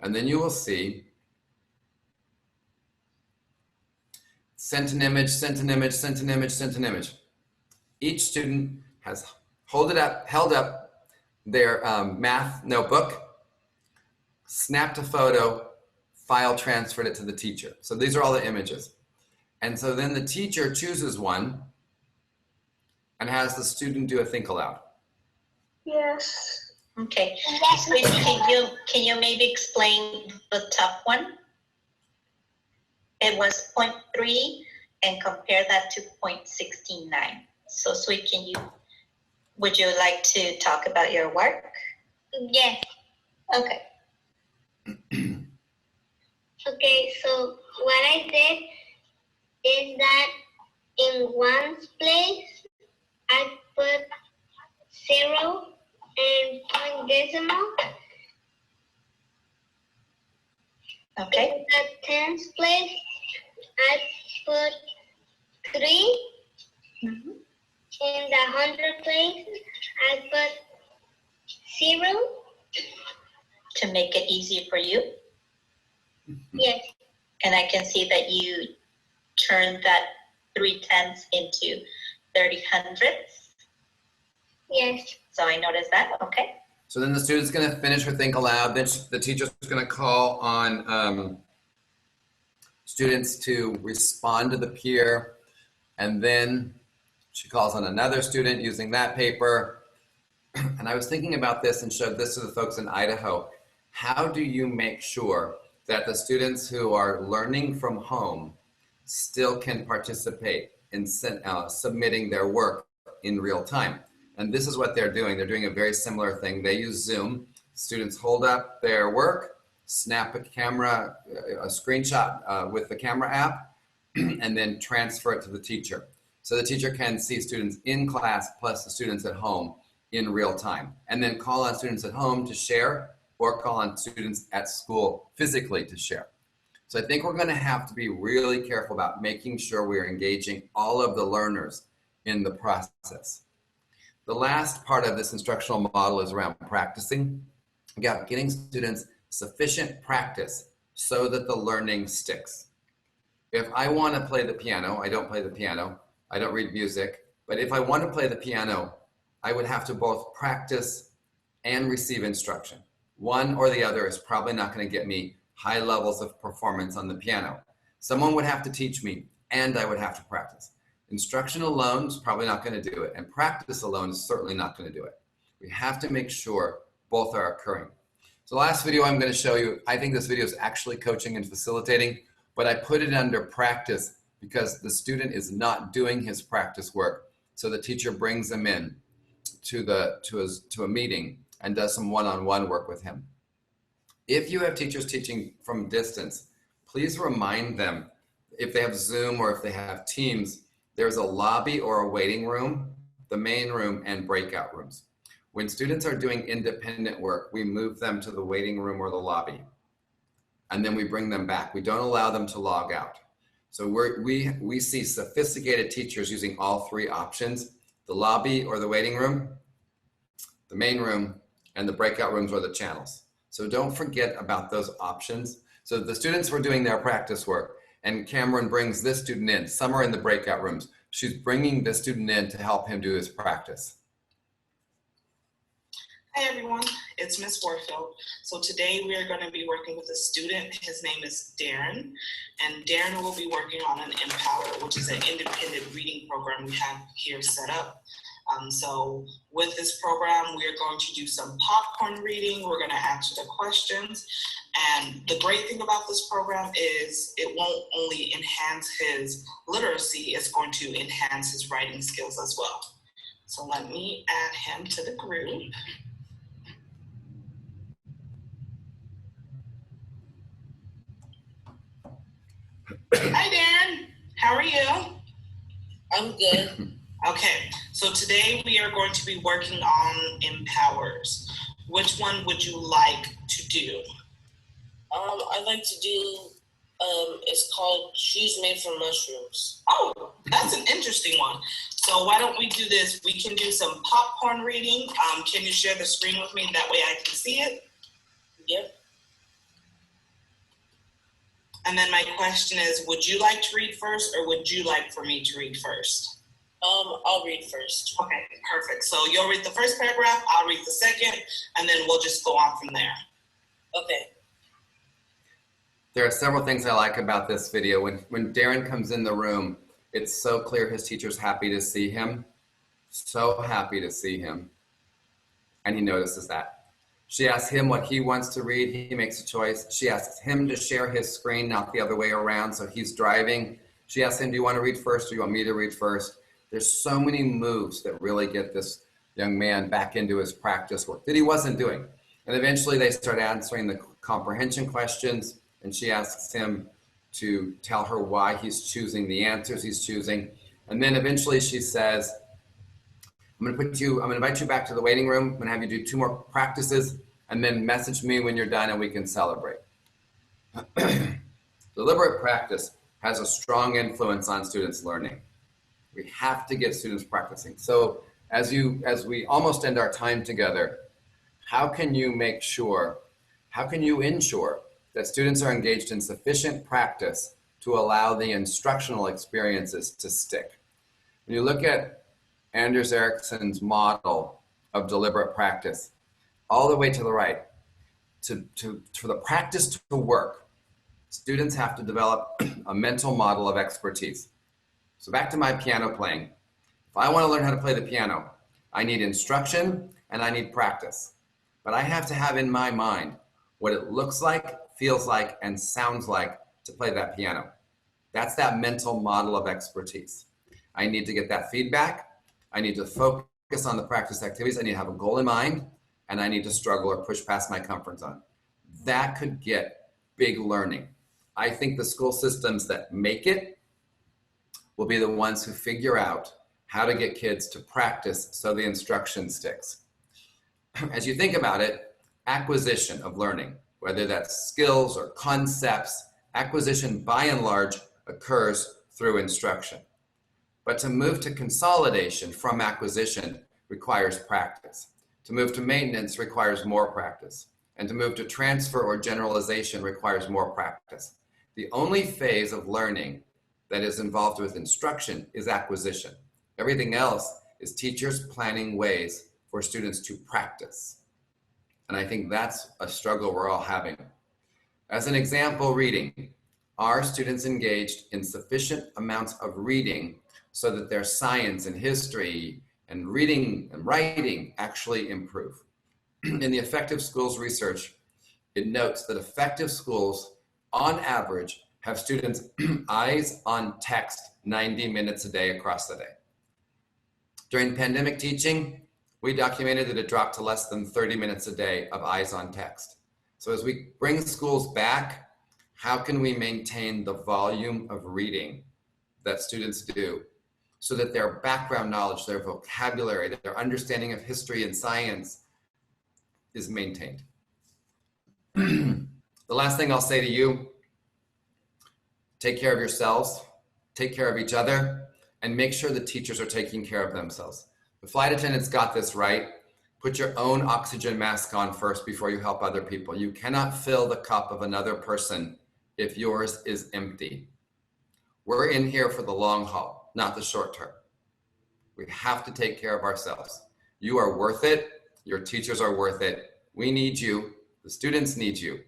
And then you will see sent an image, sent an image, sent an image, sent an image. Each student has held up their math notebook, snapped a photo, file transferred it to the teacher. So these are all the images. And so then the teacher chooses one and has the student do a think aloud. Yes. Okay. Sweetie, can you maybe explain the top one? It was 0.3 and compare that to 0.69. So sweet, would you like to talk about your work? Yes. Okay. Okay, so what I did is that in one place, I put 0 and point decimal. Okay. In the tens place, I put 3. Mm-hmm. In the 100 place, I put 0. To make it easier for you? Yes. And I can see that you turned that 3 tenths into 30 hundredths. Yes. So I noticed that, okay. So then the student's going to finish her think aloud. Then the teacher's going to call on students to respond to the peer. And then she calls on another student using that paper. And I was thinking about this and showed this to the folks in Idaho. How do you make sure that the students who are learning from home still can participate in submitting their work in real time? And this is what they're doing. They're doing a very similar thing. They use Zoom. Students hold up their work, snap a screenshot with the camera app, and then transfer it to the teacher. So the teacher can see students in class plus the students at home in real time, and then call on students at home to share or call on students at school physically to share. So I think we're going to have to be really careful about making sure we're engaging all of the learners in the process. The last part of this instructional model is around practicing, getting students sufficient practice so that the learning sticks. If I want to play the piano, I don't play the piano, I don't read music, but if I want to play the piano, I would have to both practice and receive instruction. One or the other is probably not going to get me high levels of performance on the piano. Someone would have to teach me and I would have to practice. Instruction alone is probably not going to do it, and practice alone is certainly not going to do it. We have to make sure both are occurring. So the last video I'm going to show you, I think this video is actually coaching and facilitating, but I put it under practice because the student is not doing his practice work. So the teacher brings them in to a meeting and does some one-on-one work with him. If you have teachers teaching from distance, please remind them, if they have Zoom or if they have Teams, there's a lobby or a waiting room, the main room, and breakout rooms. When students are doing independent work, we move them to the waiting room or the lobby, and then we bring them back. We don't allow them to log out. So we see sophisticated teachers using all three options: the lobby or the waiting room, the main room, and the breakout rooms or the channels. So don't forget about those options. So the students were doing their practice work, and Cameron brings this student in. Some are in the breakout rooms. She's bringing the student in to help him do his practice. Hi everyone, it's Miss Warfield. So today we are going to be working with a student. His name is Darren, and Darren will be working on an Empower, which is an independent reading program we have here set up. So with this program, we are going to do some popcorn reading. We're going to answer the questions. And the great thing about this program is it won't only enhance his literacy, it's going to enhance his writing skills as well. So let me add him to the group. Hi, Dan. How are you? I'm good. Okay, so today we are going to be working on Empowers. Which one would you like to do? I'd like to do, it's called Shoes Made from Mushrooms. Oh, that's an interesting one. So why don't we do this? We can do some popcorn reading. Can you share the screen with me? That way I can see it. Yep. And then my question is, would you like to read first or would you like for me to read first? I'll read first. Okay, perfect. So you'll read the first paragraph, I'll read the second, and then we'll just go on from there. Okay. There are several things I like about this video. When Darren comes in the room, it's so clear his teacher's happy to see him. So happy to see him. And he notices that. She asks him what he wants to read. He makes a choice. She asks him to share his screen, not the other way around. So he's driving. She asks him, do you want to read first or do you want me to read first? There's so many moves that really get this young man back into his practice work that he wasn't doing. And eventually they start answering the comprehension questions, and she asks him to tell her why he's choosing the answers he's choosing. And then eventually she says, I'm gonna invite you back to the waiting room. I'm gonna have you do 2 more practices, and then message me when you're done and we can celebrate. Deliberate practice has a strong influence on students' learning. We have to get students practicing. So as we almost end our time together, how can you ensure that students are engaged in sufficient practice to allow the instructional experiences to stick? When you look at Anders Ericsson's model of deliberate practice, all the way to the right, for the practice to work, students have to develop a mental model of expertise. So back to my piano playing. If I want to learn how to play the piano, I need instruction and I need practice. But I have to have in my mind what it looks like, feels like, and sounds like to play that piano. That's that mental model of expertise. I need to get that feedback. I need to focus on the practice activities. I need to have a goal in mind, and I need to struggle or push past my comfort zone. That could get big learning. I think the school systems that make it will be the ones who figure out how to get kids to practice so the instruction sticks. As you think about it, acquisition of learning, whether that's skills or concepts, acquisition by and large occurs through instruction. But to move to consolidation from acquisition requires practice. To move to maintenance requires more practice. And to move to transfer or generalization requires more practice. The only phase of learning that is involved with instruction is acquisition. Everything else is teachers planning ways for students to practice. And I think that's a struggle we're all having. As an example, reading. Are students engaged in sufficient amounts of reading so that their science and history and reading and writing actually improve? In the Effective Schools research, it notes that effective schools, on average, have students eyes on text 90 minutes a day across the day. During pandemic teaching, We documented that it dropped to less than 30 minutes a day of eyes on text. So as we bring schools back, how can we maintain the volume of reading that students do so that their background knowledge, their vocabulary, their understanding of history and science is maintained? The last thing I'll say to you, take care of yourselves, take care of each other, and make sure the teachers are taking care of themselves. The flight attendants got this right. Put your own oxygen mask on first before you help other people. You cannot fill the cup of another person if yours is empty. We're in here for the long haul, not the short term. We have to take care of ourselves. You are worth it. Your teachers are worth it. We need you. The students need you.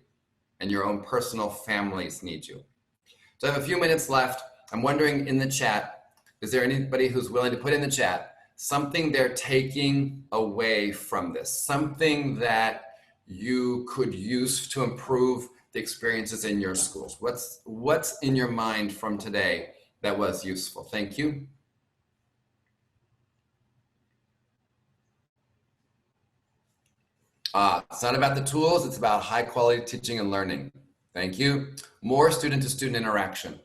And your own personal families need you. So I have a few minutes left. I'm wondering in the chat, is there anybody who's willing to put in the chat something they're taking away from this, something that you could use to improve the experiences in your schools? What's in your mind from today that was useful? Thank you. It's not about the tools, it's about high quality teaching and learning. Thank you. More student-to-student interaction.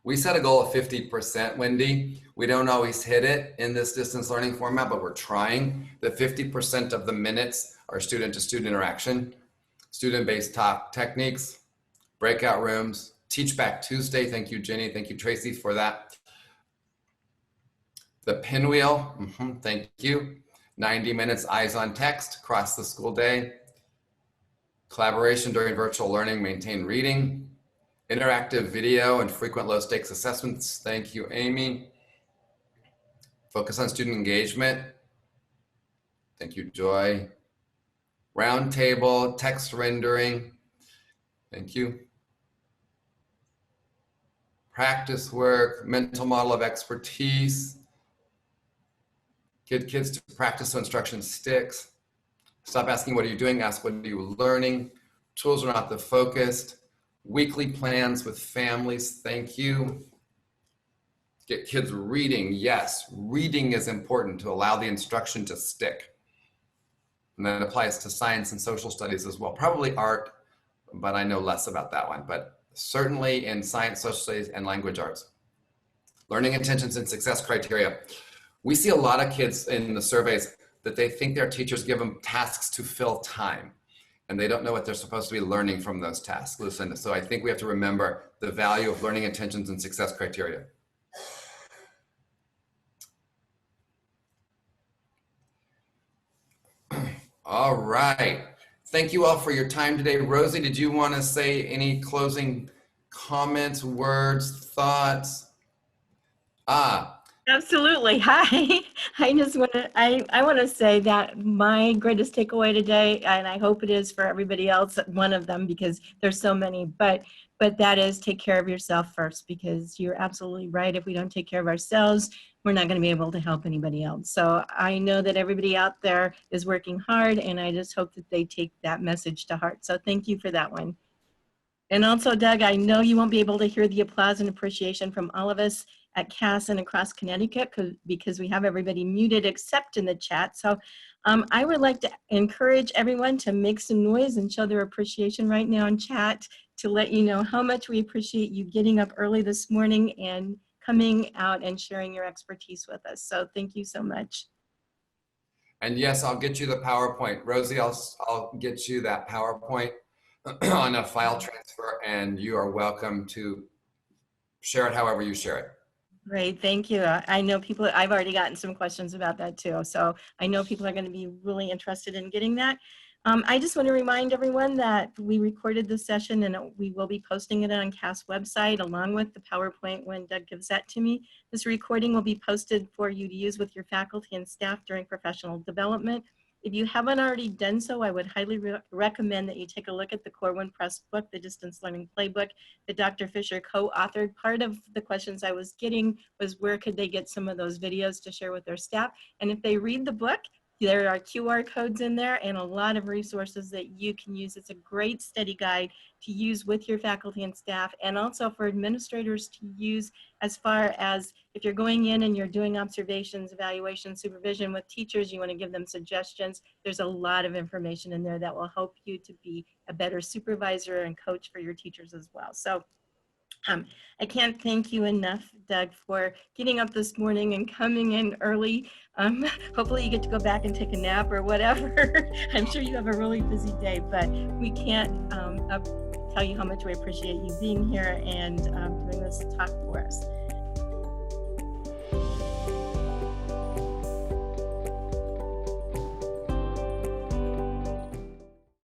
We set a goal of 50%, Wendy. We don't always hit it in this distance learning format, but we're trying. That 50% of the minutes are student-to-student interaction, student-based talk techniques, breakout rooms, Teach Back Tuesday. Thank you, Jenny. Thank you, Tracy, for that. The pinwheel, thank you. 90 minutes eyes on text across the school day. Collaboration during virtual learning, maintain reading. Interactive video and frequent low stakes assessments. Thank you, Amy. Focus on student engagement. Thank you, Joy. Roundtable, text rendering. Thank you. Practice work, mental model of expertise. Get kids to practice so instruction sticks. Stop asking what are you doing, ask what are you learning. Tools are not the focus. Weekly plans with families, thank you. Get kids reading, yes. Reading is important to allow the instruction to stick. And that applies to science and social studies as well. Probably art, but I know less about that one. But certainly in science, social studies, and language arts. Learning intentions and success criteria. We see a lot of kids in the surveys that they think their teachers give them tasks to fill time, and they don't know what they're supposed to be learning from those tasks. Listen, so I think we have to remember the value of learning intentions and success criteria. All right. Thank you all for your time today. Rosie, did you want to say any closing comments, words, thoughts? Absolutely. Hi. I just want to, I want to say that my greatest takeaway today, and I hope it is for everybody else, one of them, because there's so many, but that is take care of yourself first, because you're absolutely right. If we don't take care of ourselves, we're not going to be able to help anybody else. So I know that everybody out there is working hard, and I just hope that they take that message to heart. So thank you for that one. And also, Doug, I know you won't be able to hear the applause and appreciation from all of us at CAS and across Connecticut because we have everybody muted except in the chat. So I would like to encourage everyone to make some noise and show their appreciation right now in chat to let you know how much we appreciate you getting up early this morning and coming out and sharing your expertise with us. So thank you so much. And yes, I'll get you the PowerPoint. Rosie, I'll get you that PowerPoint on a file transfer, and you are welcome to share it however you share it. Great, thank you. I know people, I've already gotten some questions about that too. So I know people are going to be really interested in getting that. I just want to remind everyone that we recorded this session and we will be posting it on CAS website along with the PowerPoint when Doug gives that to me. This recording will be posted for you to use with your faculty and staff during professional development. If you haven't already done so, I would highly recommend that you take a look at the Corwin Press book, the Distance Learning Playbook, that Dr. Fisher co-authored. Part of the questions I was getting was where could they get some of those videos to share with their staff. And if they read the book, There are QR codes in there and a lot of resources that you can use. It's a great study guide to use with your faculty and staff, and also for administrators to use as far as if you're going in and you're doing observations, evaluation, supervision with teachers, you want to give them suggestions. There's a lot of information in there that will help you to be a better supervisor and coach for your teachers as well. So I can't thank you enough, Doug, for getting up this morning and coming in early. Hopefully you get to go back and take a nap or whatever. I'm sure you have a really busy day, but we can't tell you how much we appreciate you being here and doing this talk for us.